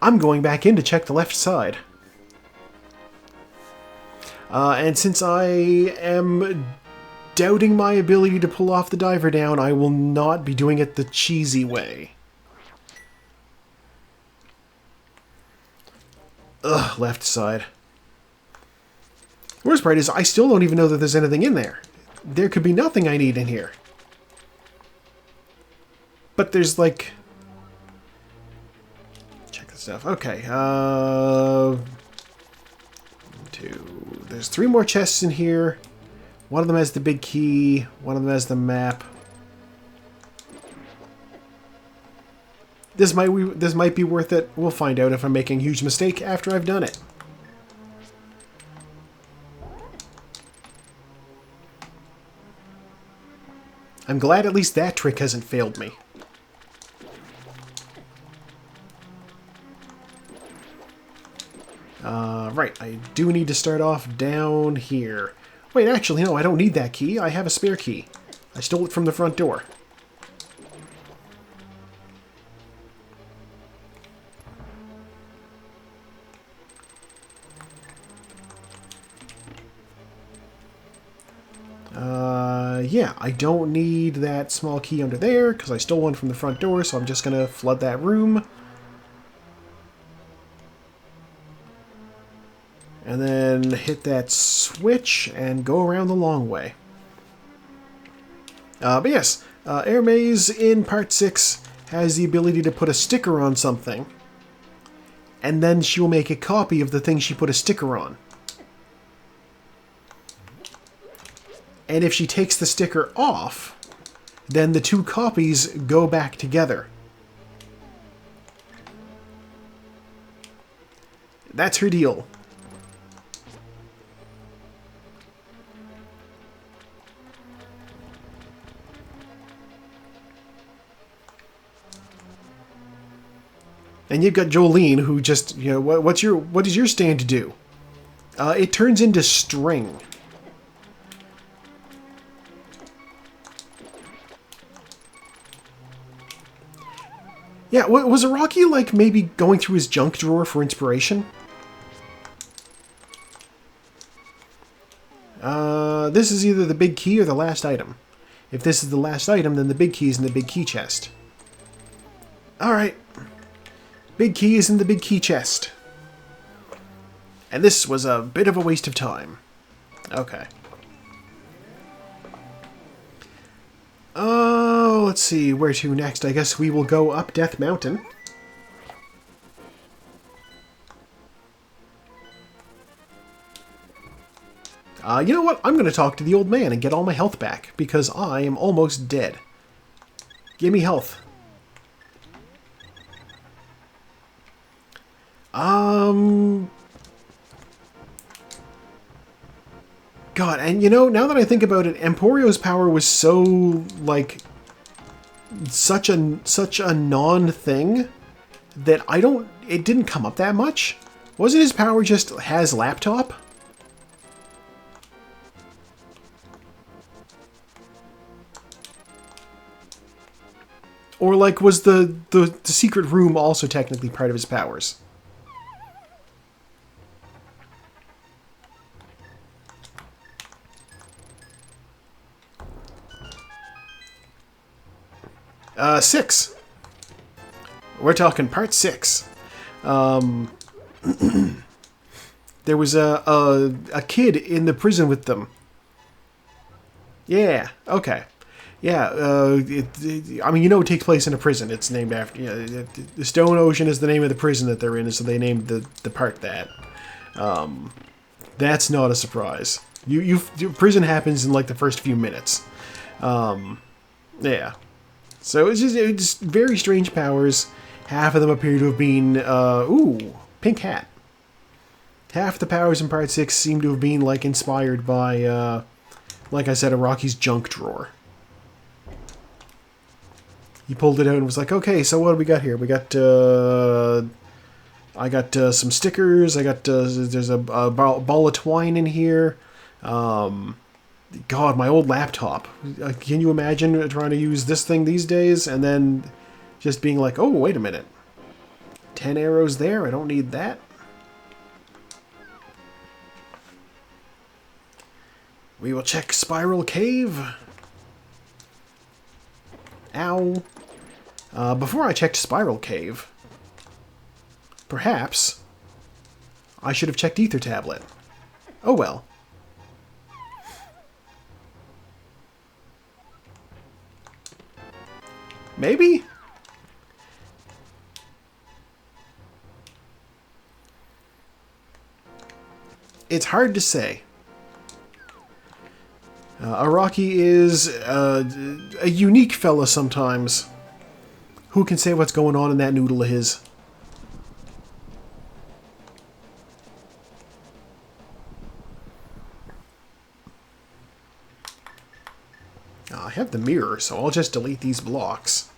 Speaker 1: I'm going back in to check the left side. And since I am doubting my ability to pull off the diver down, I will not be doing it the cheesy way. Ugh, left side. Worst part is, I still don't even know that there's anything in there. There could be nothing I need in here. But there's like... Check this stuff. Okay, 2. There's 3 more chests in here. One of them has the big key. One of them has the map. This might be worth it. We'll find out if I'm making a huge mistake after I've done it. I'm glad at least that trick hasn't failed me. Right, I do need to start off down here. Wait, actually, no, I don't need that key. I have a spare key. I stole it from the front door. Yeah, I don't need that small key under there because I stole one from the front door, so I'm just going to flood that room. And then hit that switch and go around the long way. But yes, Air Maze in Part 6 has the ability to put a sticker on something, and then she'll make a copy of the thing she put a sticker on. And if she takes the sticker off, then the 2 copies go back together. That's her deal. And you've got Jolene, who just, you know, what does your stand do? It turns into string. Yeah, was Araki, like, maybe going through his junk drawer for inspiration? This is either the big key or the last item. If this is the last item, then the big key is in the big key chest. Alright. Big key is in the big key chest. And this was a bit of a waste of time. Okay. Oh, let's see, where to next? I guess we will go up Death Mountain. You know what? I'm going to talk to the old man and get all my health back, because I am almost dead. Give me health. God, and you know, now that I think about it, Emporio's power was so, like, such a non-thing that it didn't come up that much. Wasn't his power just has laptop? Or, like, was the secret room also technically part of his powers? 6. We're talking part 6. There was a kid in the prison with them. Yeah, okay. Yeah, I mean, you know it takes place in a prison. It's named after... the Stone Ocean is the name of the prison that they're in, so they named the part that. That's not a surprise. Prison happens in, like, the first few minutes. Yeah. So it's just very strange powers. Half of them appear to have been... ooh, pink hat. Half the powers in Part 6 seem to have been, like, inspired by, like I said, Araki's junk drawer. He pulled it out and was like, okay, so what do we got here? We got, I got some stickers. I got, there's a ball of twine in here. God, my old laptop. Can you imagine trying to use this thing these days? And then just being like, oh, wait a minute. 10 arrows there? I don't need that. We will check Spiral Cave. Ow. Before I checked Spiral Cave, perhaps I should have checked Ether Tablet. Oh well. Maybe? It's hard to say. Araki is a unique fella sometimes. Who can say what's going on in that noodle of his? I have the mirror, so I'll just delete these blocks.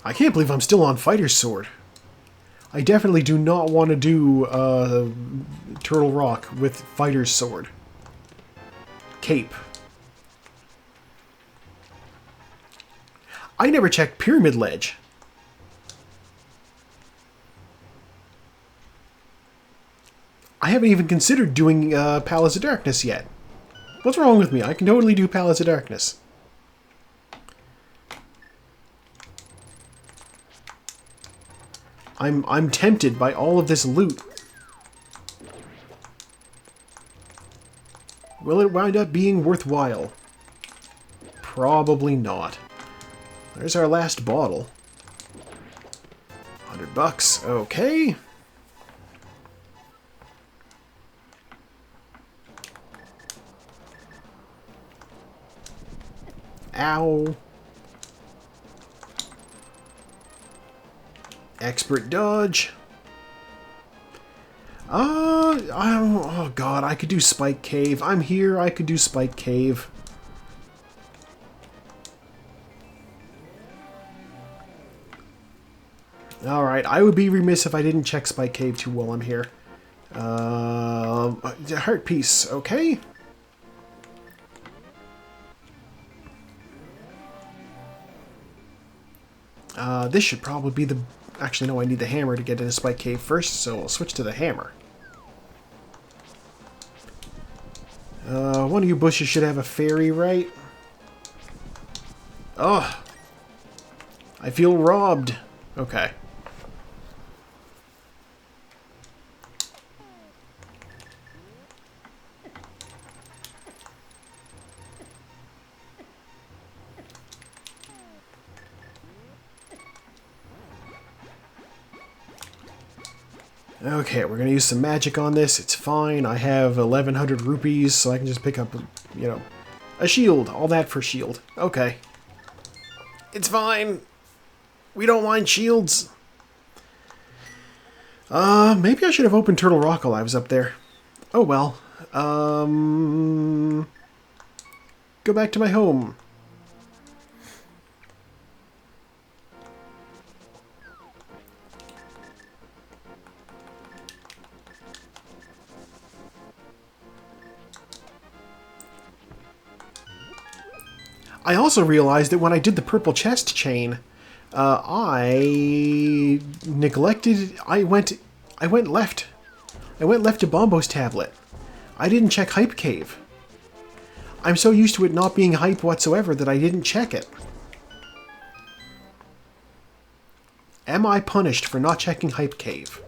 Speaker 1: I can't believe I'm still on Fighter's Sword. I definitely do not want to do Turtle Rock with Fighter's Sword. Cape. I never checked Pyramid Ledge. I haven't even considered doing Palace of Darkness yet. What's wrong with me? I can totally do Palace of Darkness. I'm tempted by all of this loot. Will it wind up being worthwhile? Probably not. There's our last bottle. $100, okay. Ow. Expert dodge. Oh god, I could do Spike Cave. I'm here, I could do Spike Cave. Alright, I would be remiss if I didn't check Spike Cave too while I'm here. Heart piece, okay. This should probably be the... Actually, no, I need the hammer to get into Spike Cave first, so I'll switch to the hammer. One of you bushes should have a fairy, right? Oh! I feel robbed. Okay. Okay, we're going to use some magic on this. It's fine. I have 1,100 rupees, so I can just pick up, you know, a shield. All that for shield. Okay. It's fine. We don't mind shields. Maybe I should have opened Turtle Rock while I was up there. Oh well. Go back to my home. I also realized that when I did the purple chest chain, I neglected... I went left. I went left to Bombo's tablet. I didn't check Hype Cave. I'm so used to it not being hype whatsoever that I didn't check it. Am I punished for not checking Hype Cave?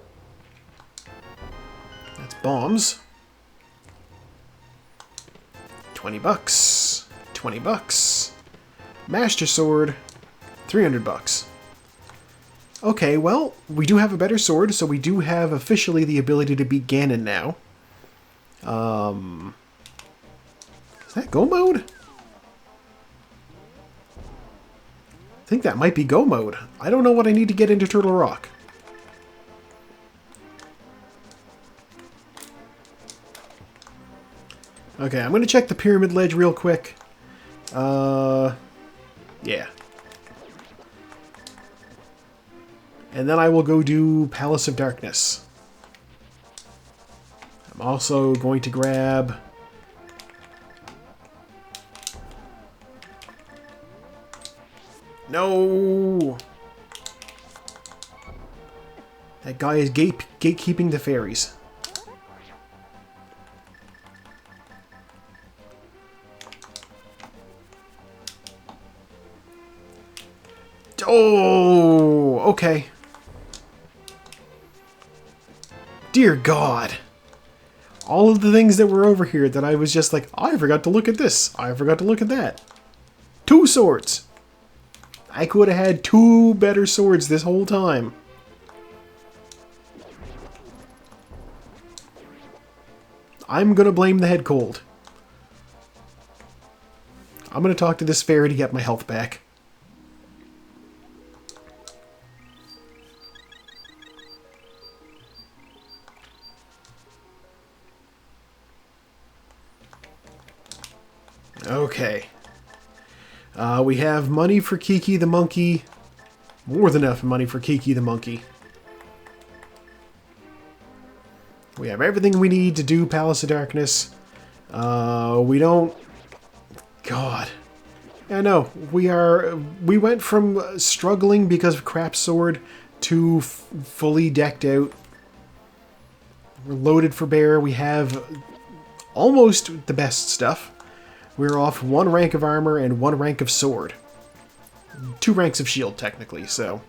Speaker 1: That's bombs. $20. $20. Master Sword. $300. Okay, well, we do have a better sword, so we do have officially the ability to beat Ganon now. Is that Go Mode? I think that might be Go Mode. I don't know what I need to get into Turtle Rock. Okay, I'm going to check the Pyramid Ledge real quick. Yeah. And then I will go do Palace of Darkness. I'm also going to grab... No! That guy is gatekeeping the fairies. Oh, okay. Dear God. All of the things that were over here that I was just like, I forgot to look at this. I forgot to look at that. 2 2 swords! I could have had 2 better swords this whole time. I'm gonna blame the head cold. I'm gonna talk to this fairy to get my health back. Okay. We have money for Kiki the monkey. More than enough money for Kiki the monkey. We have everything we need to do Palace of Darkness. We don't... God. I know. We went from struggling because of crap sword to fully decked out. We're loaded for bear. We have almost the best stuff. We're off 1 rank of armor and 1 rank of sword. 2 ranks of shield, technically, so...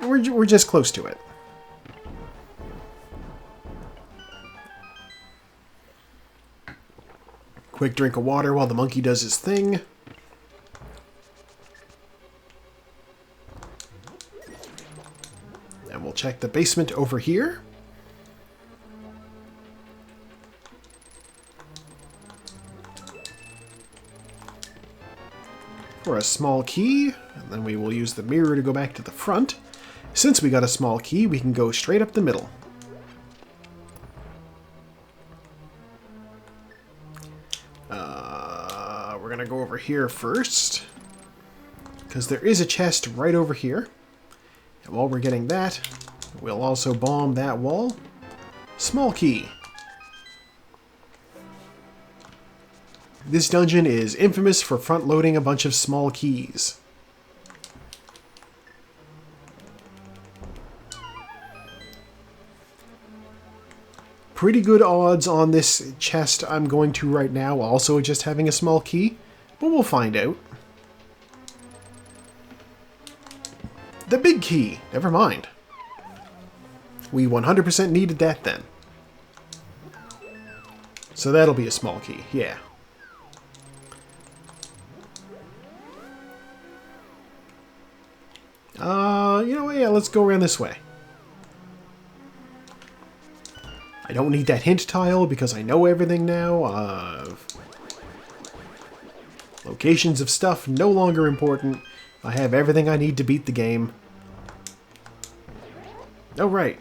Speaker 1: We're just close to it. Quick drink of water while the monkey does his thing. And we'll check the basement over here. For a small key, and then we will use the mirror to go back to the front. Since we got a small key, we can go straight up the middle. We're gonna go over here first, because there is a chest right over here. And while we're getting that, we'll also bomb that wall. Small key. This dungeon is infamous for front-loading a bunch of small keys. Pretty good odds on this chest I'm going to right now, also just having a small key, but we'll find out. The big key! Never mind. We 100% needed that then. So that'll be a small key, yeah. You know what, yeah, let's go around this way. I don't need that hint tile because I know everything now. Locations of stuff no longer important. I have everything I need to beat the game. Oh, right.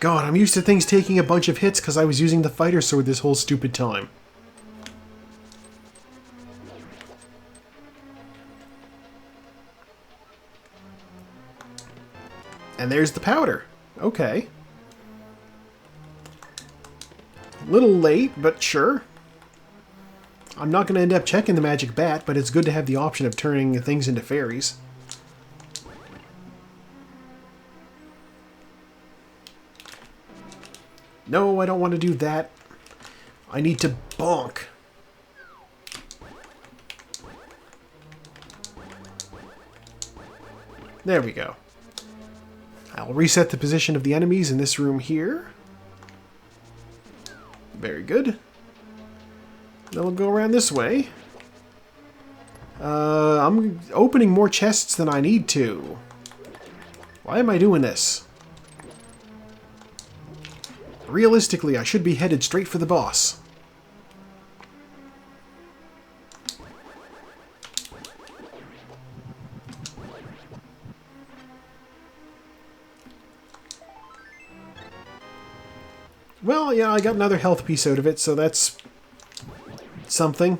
Speaker 1: God, I'm used to things taking a bunch of hits because I was using the fighter sword this whole stupid time. And there's the powder. Okay. A little late, but sure. I'm not going to end up checking the magic bat, but it's good to have the option of turning things into fairies. No, I don't want to do that. I need to bonk. There we go. I'll reset the position of the enemies in this room here. Very good. Then we'll go around this way. I'm opening more chests than I need to. Why am I doing this? Realistically, I should be headed straight for the boss. Well, yeah, I got another health piece out of it, so that's something.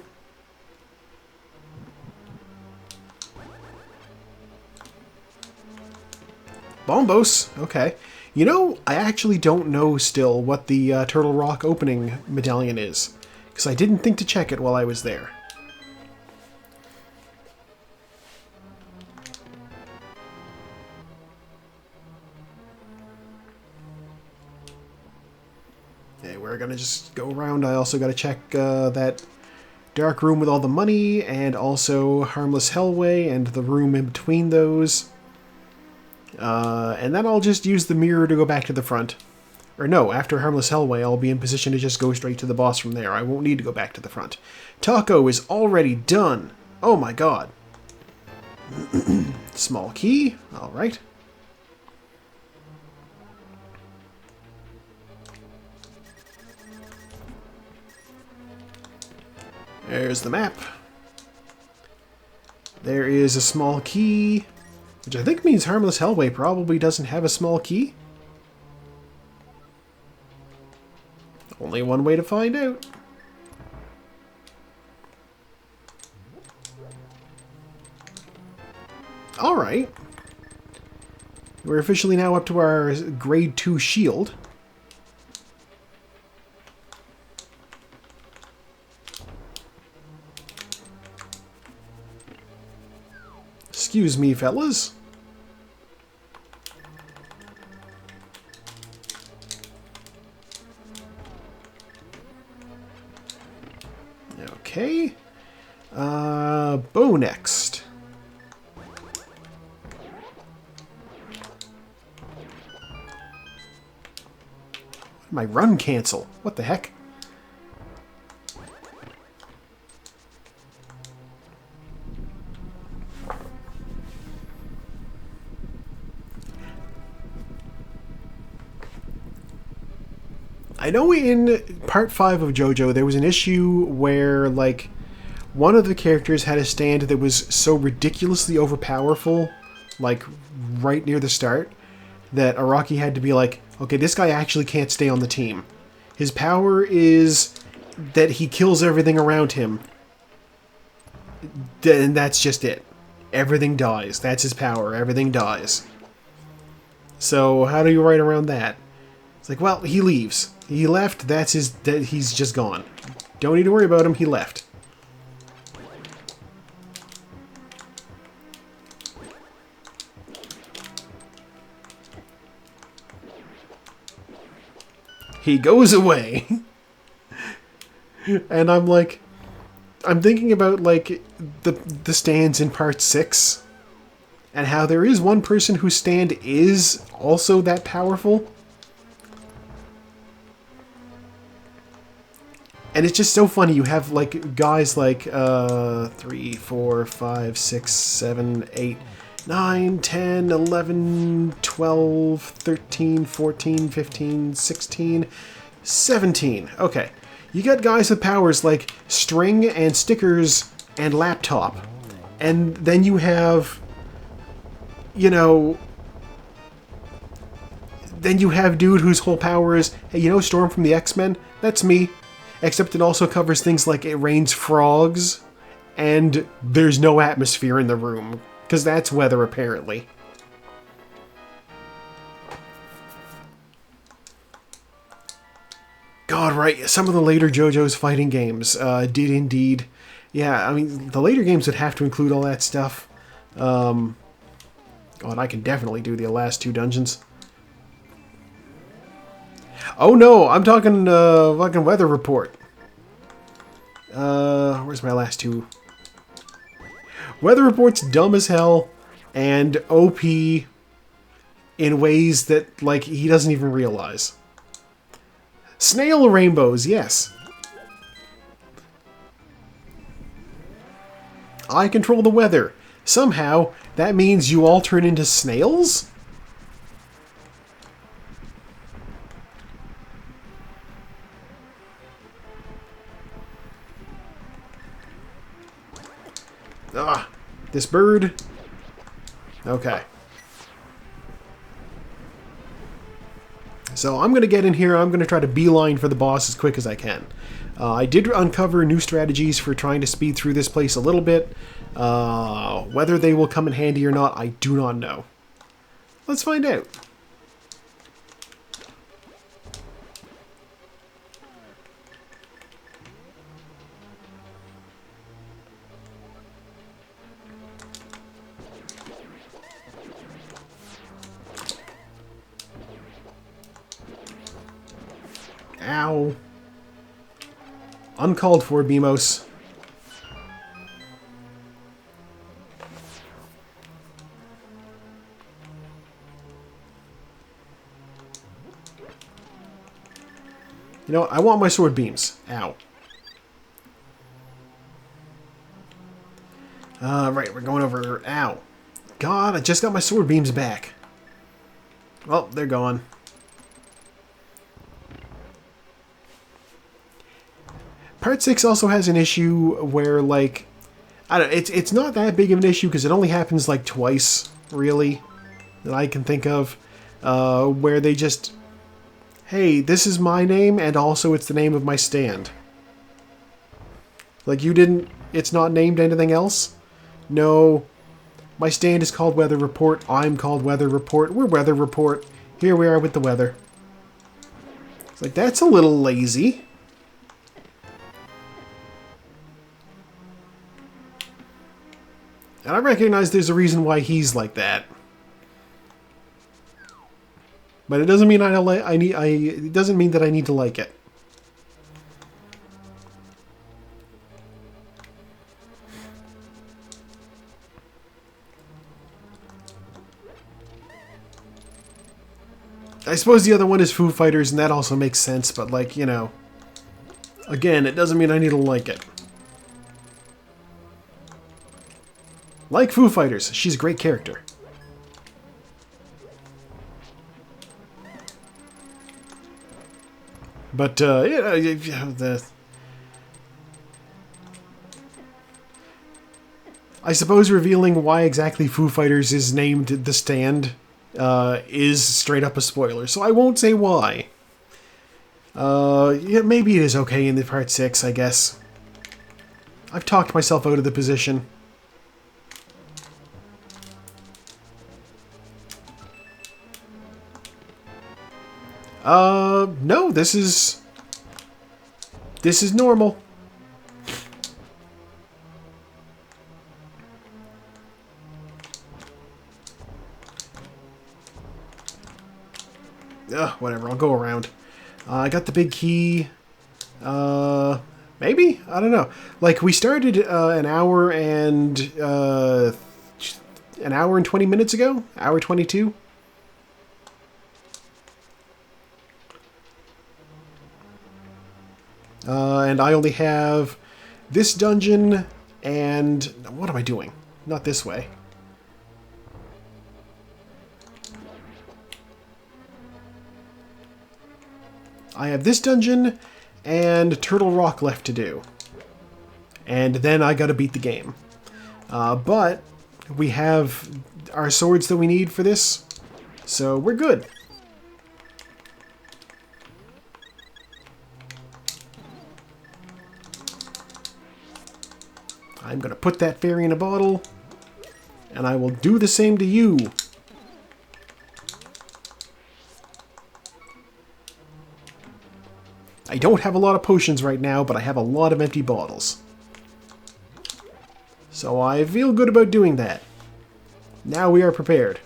Speaker 1: Bombos, okay. You know, I actually don't know still what the Turtle Rock opening medallion is, because I didn't think to check it while I was there. Okay, we're gonna just go around. I also gotta check that dark room with all the money, and also Harmless Hellway, and the room in between those. And then I'll just use the mirror to go back to the front. Or no, after Harmless Hellway, I'll be in position to just go straight to the boss from there. I won't need to go back to the front. Taco is already done. Oh my god. Small key. Alright. There's the map. There is a small key, which I think means Harmless Hellway probably doesn't have a small key. Only one way to find out. Alright. We're officially now up to our grade 2 shield. Excuse me, fellas. Okay. Bow next. My run cancel. What the heck? I know in part 5 of JoJo there was an issue where, like, one of the characters had a stand that was so ridiculously overpowerful, like, right near the start, that Araki had to be like, okay, this guy actually can't stay on the team. His power is that he kills everything around him. And that's just it. Everything dies. That's his power. Everything dies. So how do you write around that? It's like, well, he leaves. He left, he's just gone. Don't need to worry about him, he left. He goes away. And I'm like, I'm thinking about, like, the stands in part 6, and how there is one person whose stand is also that powerful. And it's just so funny. You have, like, guys like 3, 4, 5, 6, 7, 8, 9, 10, 11, 12, 13, 14, 15, 16, 17. Okay. You got guys with powers like string and stickers and laptop. And then you have, you know, then you have dude whose whole power is, hey, you know Storm from the X-Men? That's me. Except it also covers things like it rains frogs, and there's no atmosphere in the room, because that's weather, apparently. God, right, some of the later JoJo's fighting games did indeed. Yeah, I mean, the later games would have to include all that stuff. God, I can definitely do the last 2 dungeons. Oh no, I'm talking fucking weather report. Where's my last 2? Weather report's dumb as hell and OP in ways that, like, he doesn't even realize. Snail rainbows, yes. I control the weather. Somehow, that means you all turn into snails? Ah, this bird. Okay. So I'm going to get in here. I'm going to try to beeline for the boss as quick as I can. I did uncover new strategies for trying to speed through this place a little bit. Whether they will come in handy or not, I do not know. Let's find out. Ow. Uncalled for, Beamos. You know what? I want my sword beams. Ow. Right, we're going over... Ow. God, I just got my sword beams back. Well, they're gone. Part 6 also has an issue where, like... I don't know, it's not that big of an issue because it only happens, like, twice, really, that I can think of. Where they just... Hey, this is my name, and also it's the name of my stand. Like, you didn't... It's not named anything else? No... My stand is called Weather Report. I'm called Weather Report. We're Weather Report. Here we are with the weather. It's like, that's a little lazy. And I recognize there's a reason why he's like that. But it doesn't mean it doesn't mean that I need to like it. I suppose the other one is Foo Fighters, and that also makes sense, but, like, you know... Again, it doesn't mean I need to like it. Like Foo Fighters, she's a great character. But, I suppose revealing why exactly Foo Fighters is named The Stand... is straight up a spoiler, so I won't say why. Yeah, maybe it is okay in the part 6, I guess. I've talked myself out of the position. No, this is normal. Whatever, I'll go around. I got the big key. Maybe? I don't know. Like, we started an hour and 20 minutes ago? Hour 22? And I only have this dungeon and... What am I doing? Not this way. I have this dungeon and Turtle Rock left to do. And then I gotta beat the game. But we have our swords that we need for this, so we're good. I'm gonna put that fairy in a bottle, and I will do the same to you. I don't have a lot of potions right now, but I have a lot of empty bottles. So I feel good about doing that. Now we are prepared.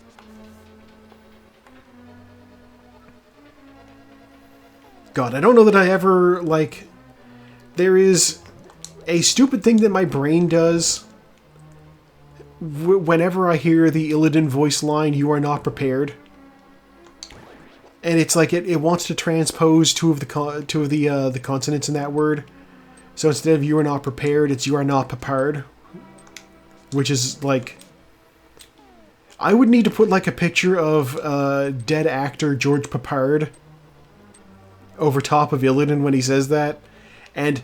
Speaker 1: God, I don't know that I ever, like... There is a stupid thing that my brain does whenever I hear the Illidan voice line, "You are not prepared." And it's like it wants to transpose two of the consonants in that word. So instead of "you are not prepared," it's "you are not prepared," which is like, I would need to put like a picture of dead actor George Papard over top of Illidan when he says that, and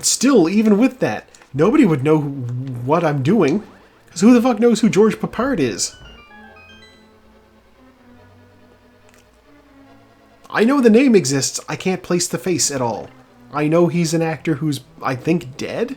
Speaker 1: still, even with that, nobody would know what I'm doing, because who the fuck knows who George Papard is? I know the name exists, I can't place the face at all. I know he's an actor who's, I think, dead?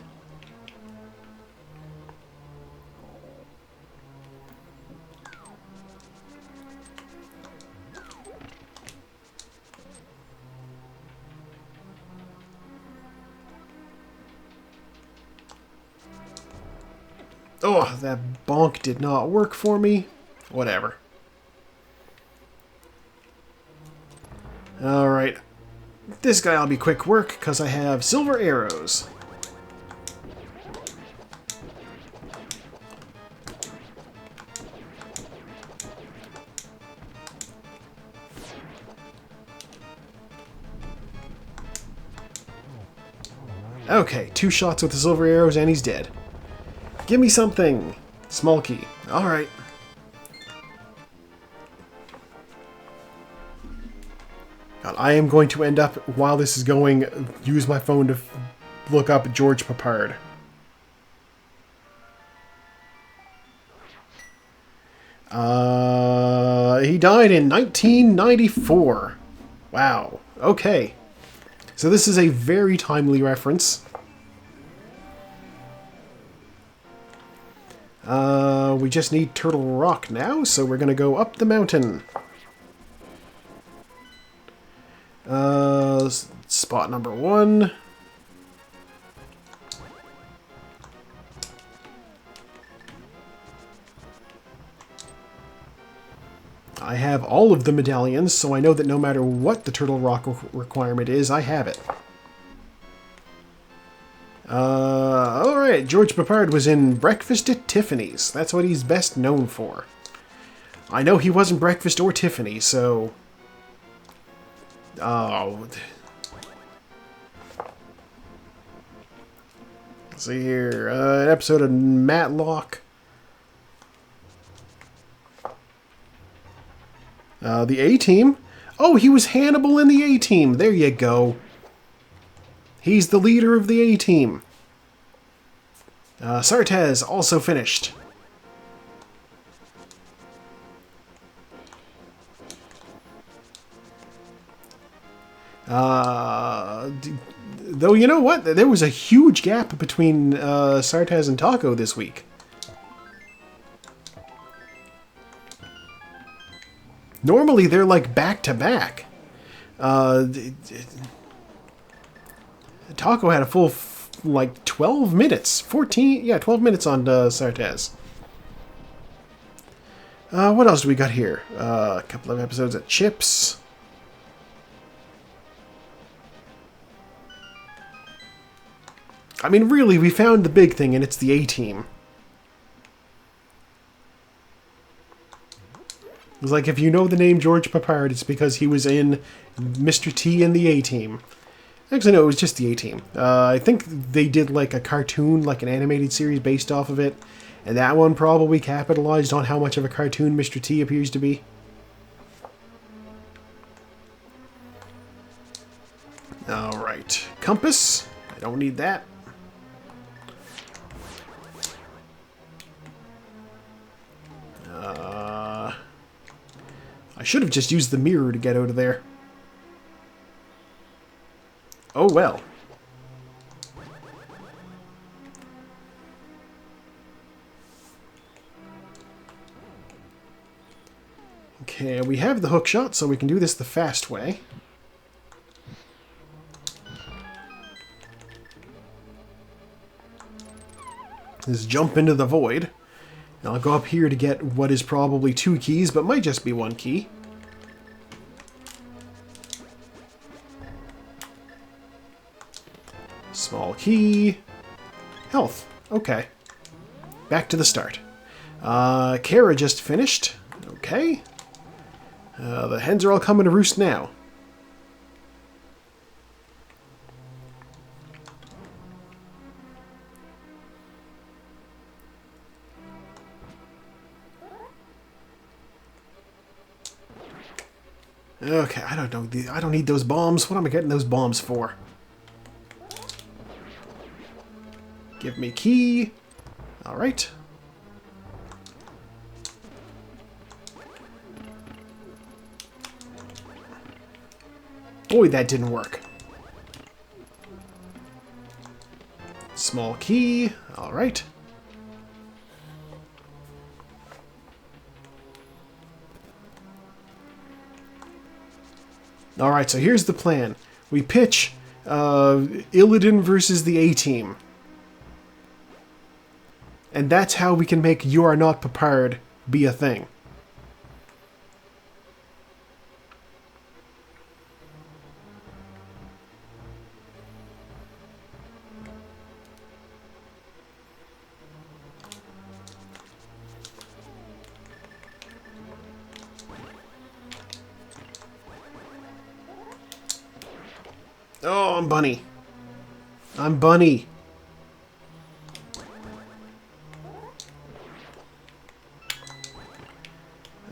Speaker 1: Oh, that bonk did not work for me. Whatever. Alright. This guy will be quick work, because I have silver arrows. Okay, 2 shots with the silver arrows and he's dead. Give me something! Small key. Alright. God, I am going to end up, while this is going, use my phone to look up George Papard. He died in 1994. Wow. Okay. So this is a very timely reference. We just need Turtle Rock now, so we're going to go up the mountain. Spot number 1. I have all of the medallions, so I know that no matter what the Turtle Rock requirement is, I have it. Alright, George Papard was in Breakfast at Tiffany's. That's what he's best known for. I know he wasn't Breakfast or Tiffany, so... Oh... Let's see here, an episode of Matlock. The A-Team? Oh, he was Hannibal in the A-Team. There you go. He's the leader of the A-Team. Sartez also finished. Though, you know what? There was a huge gap between Sartez and Taco this week. Normally, they're like back-to-back. Taco had a full, like, 12 minutes. 14, yeah, 12 minutes on Sartez. What else do we got here? A couple of episodes of Chips. I mean, really, we found the big thing, and it's the A-Team. It's like, if you know the name George Papard, it's because he was in Mr. T and the A-Team. Actually, no, it was just the A-Team. I think they did, like, a cartoon, like an animated series based off of it. And that one probably capitalized on how much of a cartoon Mr. T appears to be. Alright. Compass. I don't need that. I should have just used the mirror to get out of there. Oh well. Okay, we have the hook shot, so we can do this the fast way. Just jump into the void. And I'll go up here to get what is probably 2 keys, but might just be 1 key. Small key. Health. Okay. Back to the start. Kara just finished. Okay. The hens are all coming to roost now. Okay, I don't know. I don't need those bombs. What am I getting those bombs for? Give me key. All right. Boy, that didn't work. Small key. All right. Alright, so here's the plan. We pitch Illidan versus the A-Team. And that's how we can make You Are Not Papard be a thing. Oh, I'm bunny. I'm Bunny.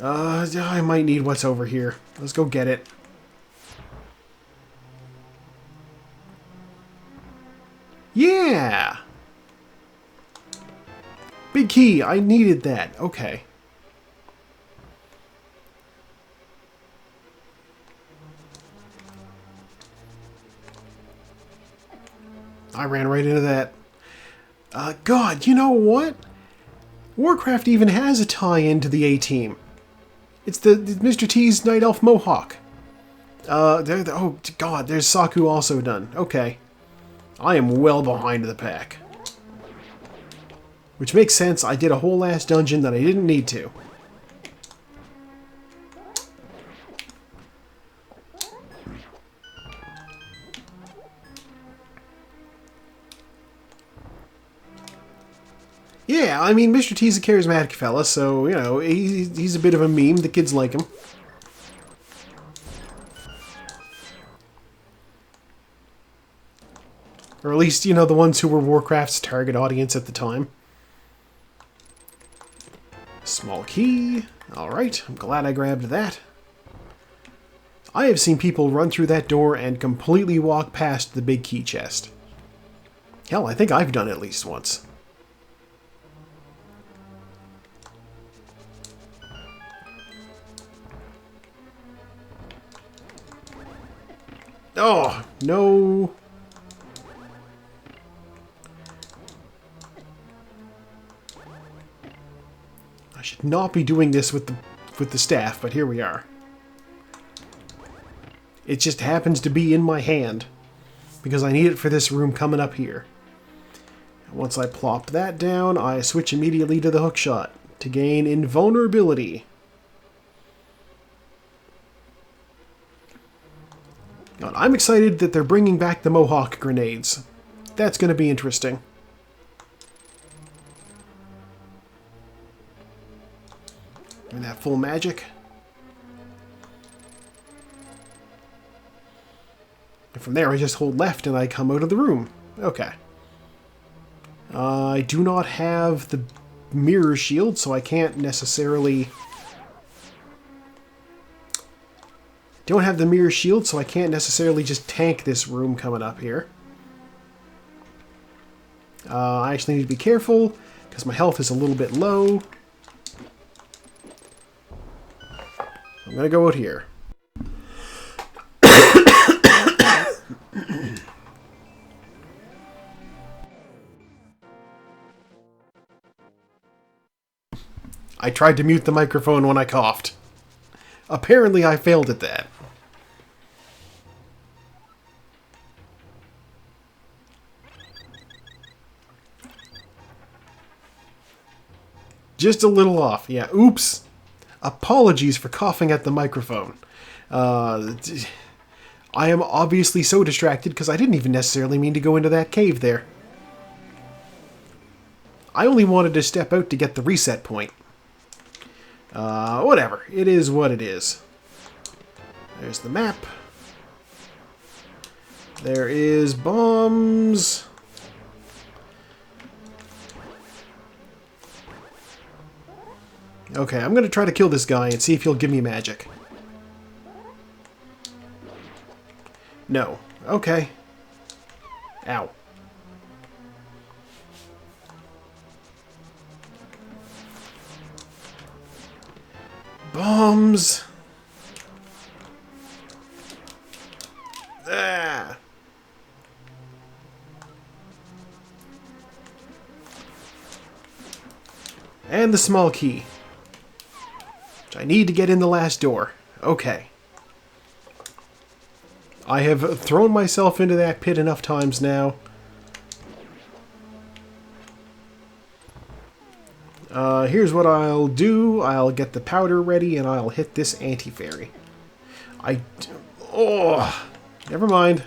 Speaker 1: I might need what's over here. Let's go get it. Yeah! Big key, I needed that. Okay. I ran right into that. God, you know what? Warcraft even has a tie-in to the A-Team. It's the Mr. T's Night Elf Mohawk. Oh, God, there's Saku also done. Okay. I am well behind the pack. Which makes sense, I did a whole last dungeon that I didn't need to. Yeah, I mean, Mr. T's a charismatic fella, so, you know, he's a bit of a meme. The kids like him. Or at least, you know, the ones who were Warcraft's target audience at the time. Small key. Alright, I'm glad I grabbed that. I have seen people run through that door and completely walk past the big key chest. Hell, I think I've done it at least once. Oh, no. I should not be doing this with the staff, but here we are. It just happens to be in my hand because I need it for this room coming up here. Once I plop that down, I switch immediately to the hookshot to gain invulnerability. God, I'm excited that they're bringing back the Mohawk grenades. That's going to be interesting. And that full magic. And from there, I just hold left and I come out of the room. Okay. I do not have the mirror shield, so I can't necessarily... Don't have the mirror shield, so I can't necessarily just tank this room coming up here. I actually need to be careful, because my health is a little bit low. I'm going to go out here. I tried to mute the microphone when I coughed. Apparently I failed at that. Just a little off. Yeah, oops. Apologies for coughing at the microphone. I am obviously so distracted because I didn't even necessarily mean to go into that cave there. I only wanted to step out to get the reset point. Whatever. It is what it is. There's the map. There is bombs. Okay, I'm going to try to kill this guy and see if he'll give me magic. No. Okay. Ow. Bombs. Ah. And the small key. Which I need to get in the last door. Okay. I have thrown myself into that pit enough times now. Here's what I'll do. I'll get the powder ready and I'll hit this anti-fairy. Oh, never mind.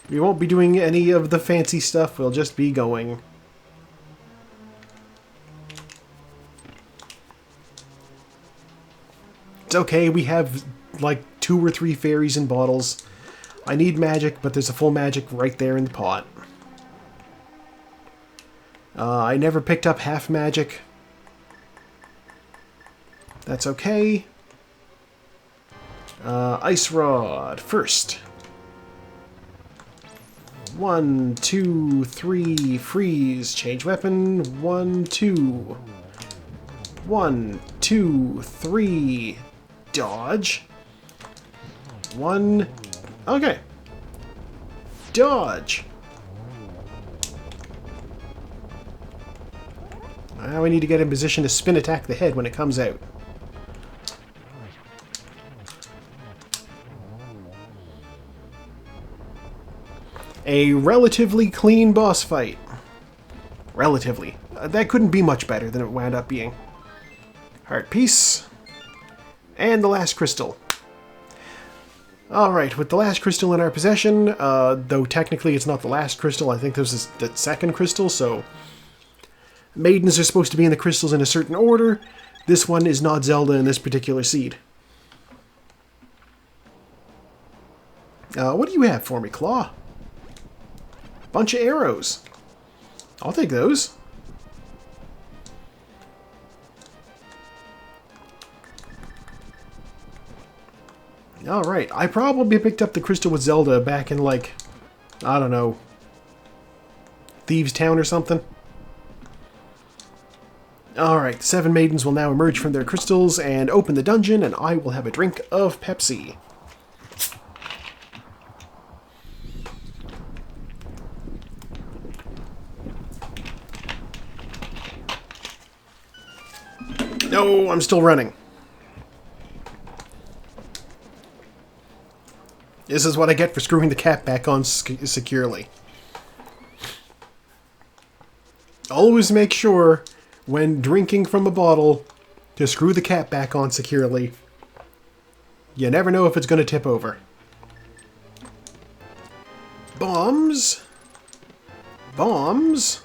Speaker 1: We won't be doing any of the fancy stuff. We'll just be going. It's okay. We have like 2 or 3 fairies in bottles. I need magic, but there's a full magic right there in the pot. I never picked up half magic. That's okay. Ice Rod first. 1, 2, 3, freeze, change weapon, 1, 2. 1, 2, 3, dodge. 1, okay. Dodge. Now we need to get in position to spin attack the head when it comes out. A relatively clean boss fight. Relatively. That couldn't be much better than it wound up being. Heart piece. And the last crystal. Alright, with the last crystal in our possession, though technically it's not the last crystal, I think this is the second crystal, so... Maidens are supposed to be in the crystals in a certain order. This one is not Zelda in this particular seed. What do you have for me, Claw? Bunch of arrows. I'll take those. Alright, I probably picked up the crystal with Zelda back in, like, I don't know, Thieves' Town or something. Alright, the 7 maidens will now emerge from their crystals and open the dungeon, and I will have a drink of Pepsi. No, I'm still running. This is what I get for screwing the cap back on securely. Always make sure, when drinking from a bottle, to screw the cap back on securely. You never know if it's going to tip over. Bombs. Bombs.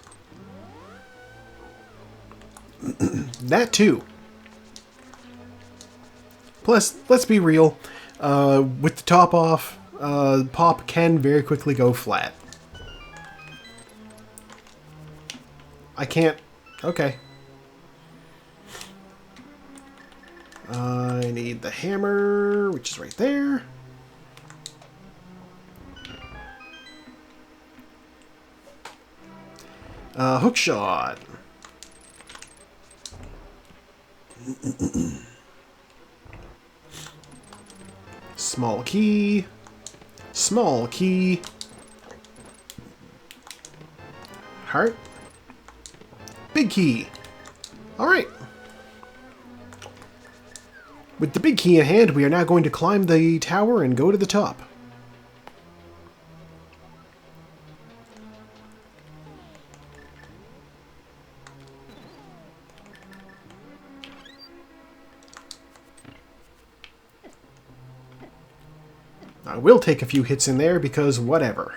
Speaker 1: That too. Plus, let's be real, with the top off, pop can very quickly go flat. I can't... Okay. I need the hammer, which is right there. Hook shot. Small key. Small key. Heart. Big key. Alright. With the big key in hand, we are now going to climb the tower and go to the top. I will take a few hits in there because whatever.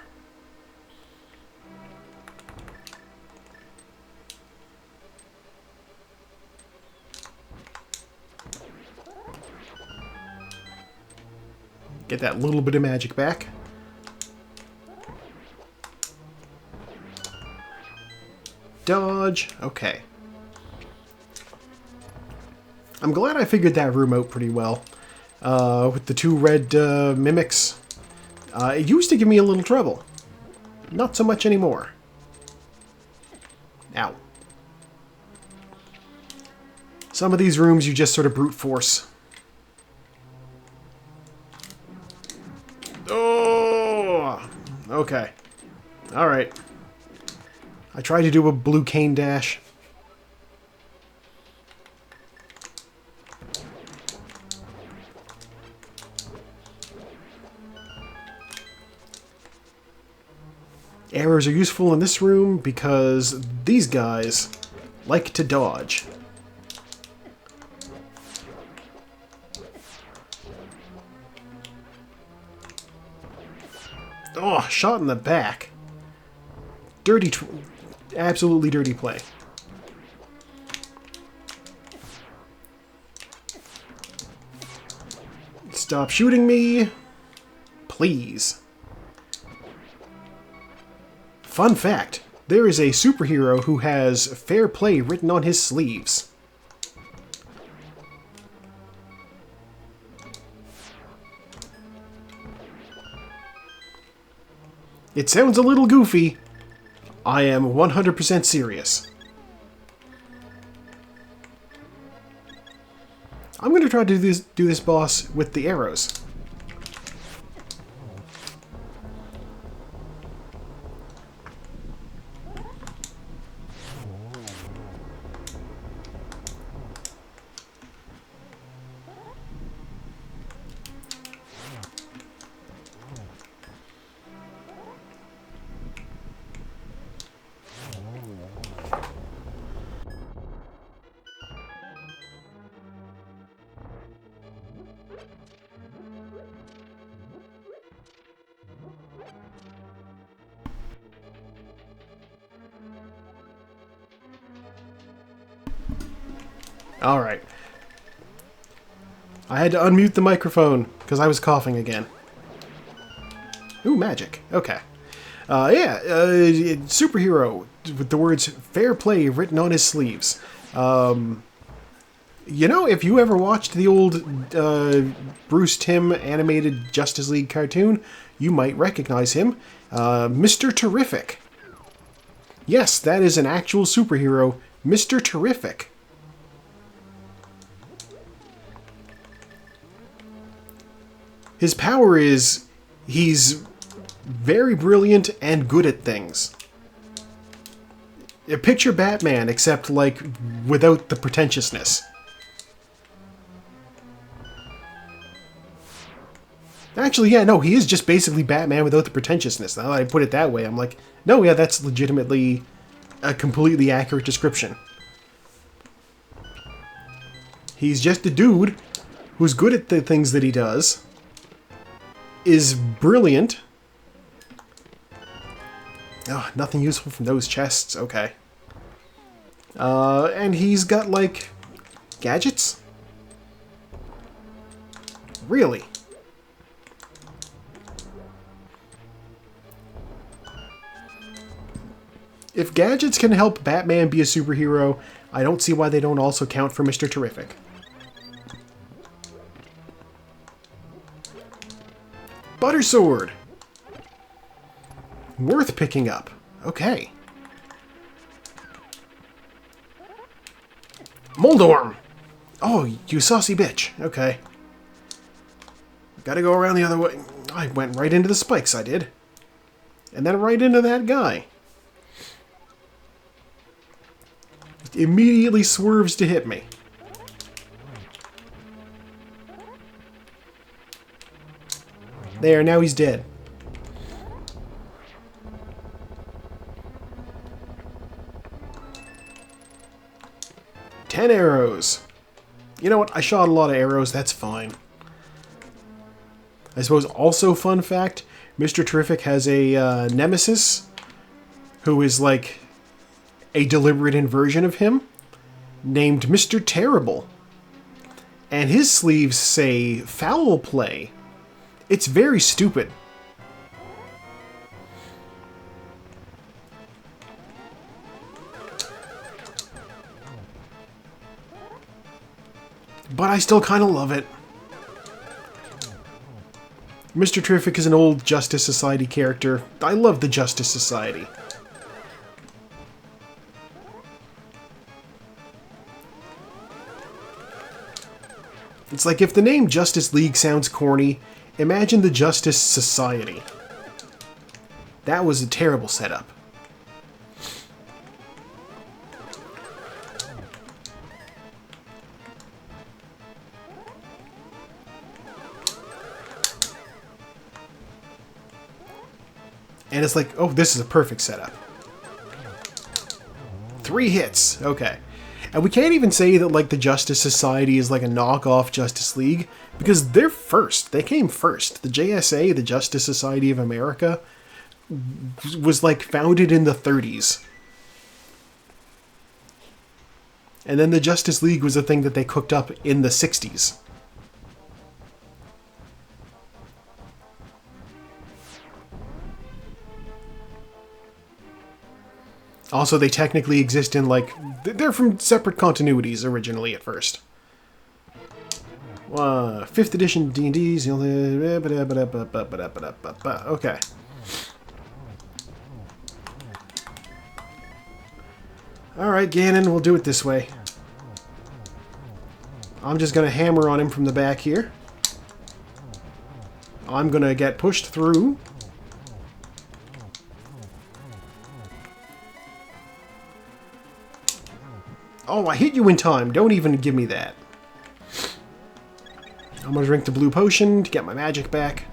Speaker 1: Get that little bit of magic back. Dodge. Okay. I'm glad I figured that room out pretty well. With the 2 red mimics. It used to give me a little trouble. Not so much anymore. Ow. Some of these rooms you just sort of brute force. Oh! Okay. Alright. I tried to do a blue cane dash. Arrows are useful in this room because these guys like to dodge. Oh, shot in the back. Dirty, absolutely dirty play. Stop shooting me, please. Fun fact, there is a superhero who has fair play written on his sleeves. It sounds a little goofy. I am 100% serious. I'm going to try to do this boss with the arrows. Alright. I had to unmute the microphone because I was coughing again. Ooh, magic. Okay. Superhero with the words fair play written on his sleeves. You know, if you ever watched the old Bruce Timm animated Justice League cartoon, you might recognize him. Mr. Terrific. Yes, that is an actual superhero, Mr. Terrific. His power is he's very brilliant and good at things. Picture Batman, except, like, without the pretentiousness. Actually, yeah, no, he is just basically Batman without the pretentiousness. Now that I put it that way, I'm like, no, yeah, that's legitimately a completely accurate description. He's just a dude who's good at the things that he does, is brilliant. Oh, nothing useful from those chests. Okay. And he's got, like, gadgets? Really? If gadgets can help Batman be a superhero, I don't see why they don't also count for Mr. Terrific. Butter Sword! Worth picking up. Okay. Moldorm! Oh, you saucy bitch. Okay. Gotta go around the other way. I went right into the spikes, I did. And then right into that guy. Immediately swerves to hit me. There, now he's dead. Ten arrows. You know what? I shot a lot of arrows. That's fine. I suppose also fun fact, Mr. Terrific has a nemesis who is like a deliberate inversion of him named Mr. Terrible. And his sleeves say foul play. It's very stupid. But I still kind of love it. Mr. Terrific is an old Justice Society character. I love the Justice Society. It's like if the name Justice League sounds corny, imagine the Justice Society. That was a terrible setup. And it's like, oh, this is a perfect setup. 3 hits. Okay. And we can't even say that, like, the Justice Society is like a knockoff Justice League, because they're first. They came first. The JSA, the Justice Society of America, was, like, founded in the 30s. And then the Justice League was a thing that they cooked up in the 60s. Also, they technically exist in, like, they're from separate continuities originally at first. 5th edition D&D's. Okay. Alright, Ganon, we'll do it this way. I'm just going to hammer on him from the back here. I'm going to get pushed through. Oh, I hit you in time. Don't even give me that. I'm going to drink the blue potion to get my magic back.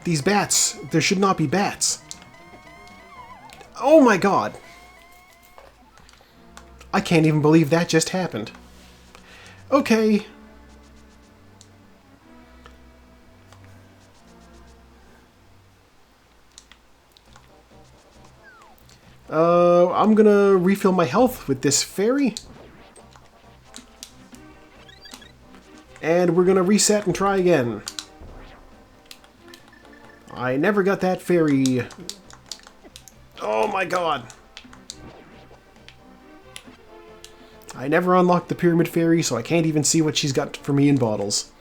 Speaker 1: These bats. There should not be bats. Oh my god. I can't even believe that just happened. Okay. I'm gonna refill my health with this fairy. And we're gonna reset and try again. I never got that fairy. Oh my god. I never unlocked the Pyramid Fairy, so I can't even see what she's got for me in bottles.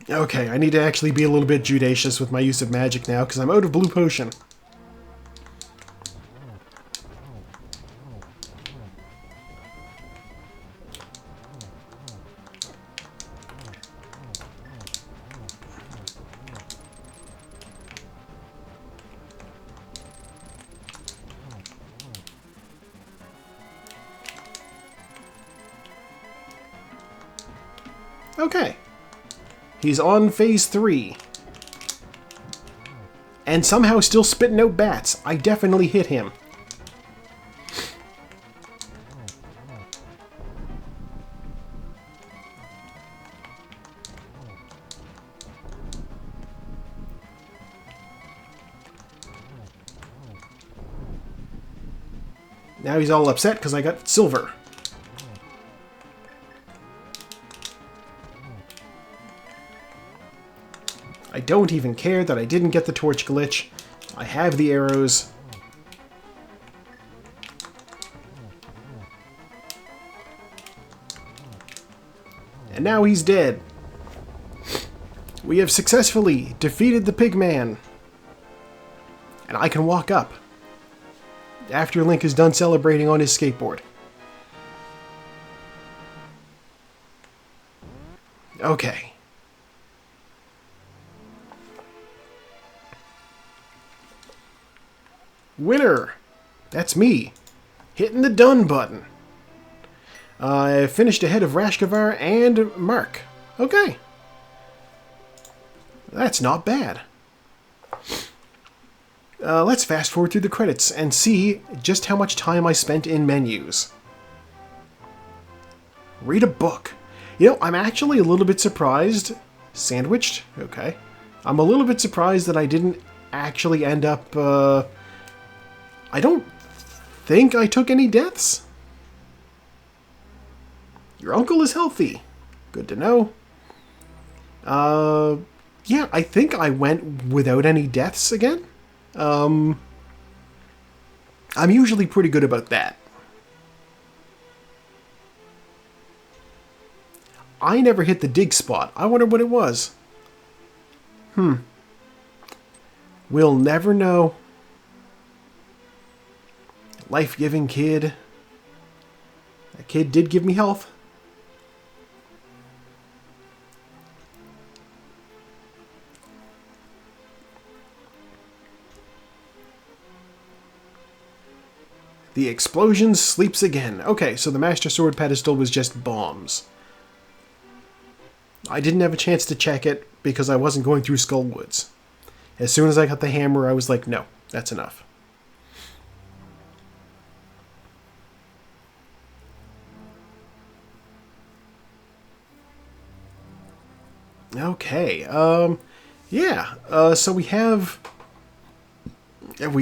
Speaker 1: Okay, I need to actually be a little bit judicious with my use of magic now, because I'm out of blue potion. Okay. He's on phase 3. And somehow still spitting out bats. I definitely hit him. Now he's all upset because I got silver. I don't even care that I didn't get the torch glitch. I have the arrows. And now he's dead. We have successfully defeated the Pigman. And I can walk up. After Link is done celebrating on his skateboard. Okay. Winner! That's me. Hitting the done button. I finished ahead of Rashkavar and Mark. Okay. That's not bad. Let's fast forward through the credits and see just how much time I spent in menus. Read a book. You know, I'm actually a little bit surprised. Sandwiched? Okay. I'm a little bit surprised that I didn't actually end up, I don't think I took any deaths. Your uncle is healthy. Good to know. Yeah, I think I went without any deaths again. I'm usually pretty good about that. I never hit the dig spot. I wonder what it was. We'll never know. Life-giving kid. That kid did give me health. The explosion sleeps again. Okay, so the Master Sword pedestal was just bombs. I didn't have a chance to check it because I wasn't going through Skullwoods. As soon as I got the hammer, I was like, no, that's enough. Okay, yeah, so we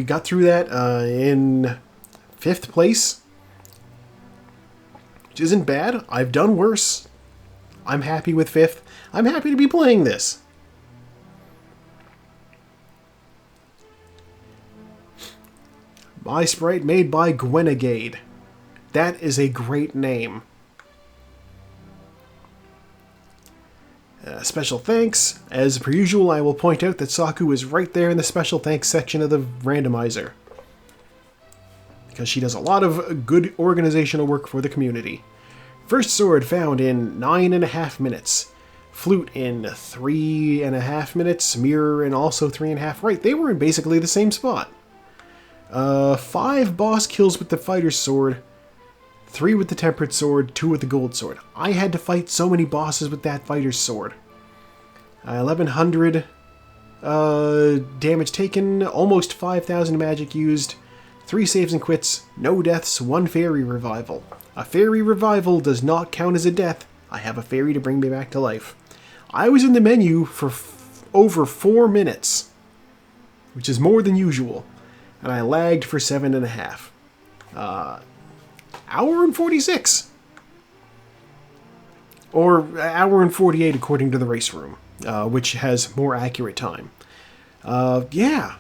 Speaker 1: got through that in 5th place. which isn't bad. I've done worse. I'm happy with 5th. I'm happy to be playing this. My Sprite made by Gwenegade. That is a great name. Special thanks. As per usual, I will point out that Saku is right there in the special thanks section of the randomizer, because she does a lot of good organizational work for the community. First sword found in 9.5 minutes. Flute in 3.5 minutes. Mirror in also 3.5. Right, they were in basically the same spot. 5 boss kills with the fighter's sword. 3 with the tempered sword. 2 with the gold sword. I had to fight so many bosses with that fighter's sword. 1100 damage taken. Almost 5,000 magic used. 3 saves and quits. No deaths. 1 fairy revival. A fairy revival does not count as a death. I have a fairy to bring me back to life. I was in the menu for over 4 minutes, which is more than usual, and I lagged for 7.5. Hour and 46. Or hour and 48 according to the race room, which has more accurate time. Yeah,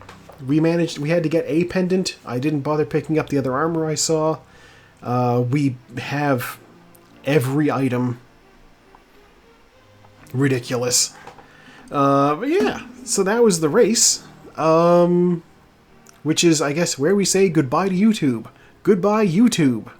Speaker 1: we had to get a pendant. I didn't bother picking up the other armor I saw. We have every item. Ridiculous. But yeah, so that was the race. Which is, I guess, where we say goodbye to YouTube. Goodbye, YouTube.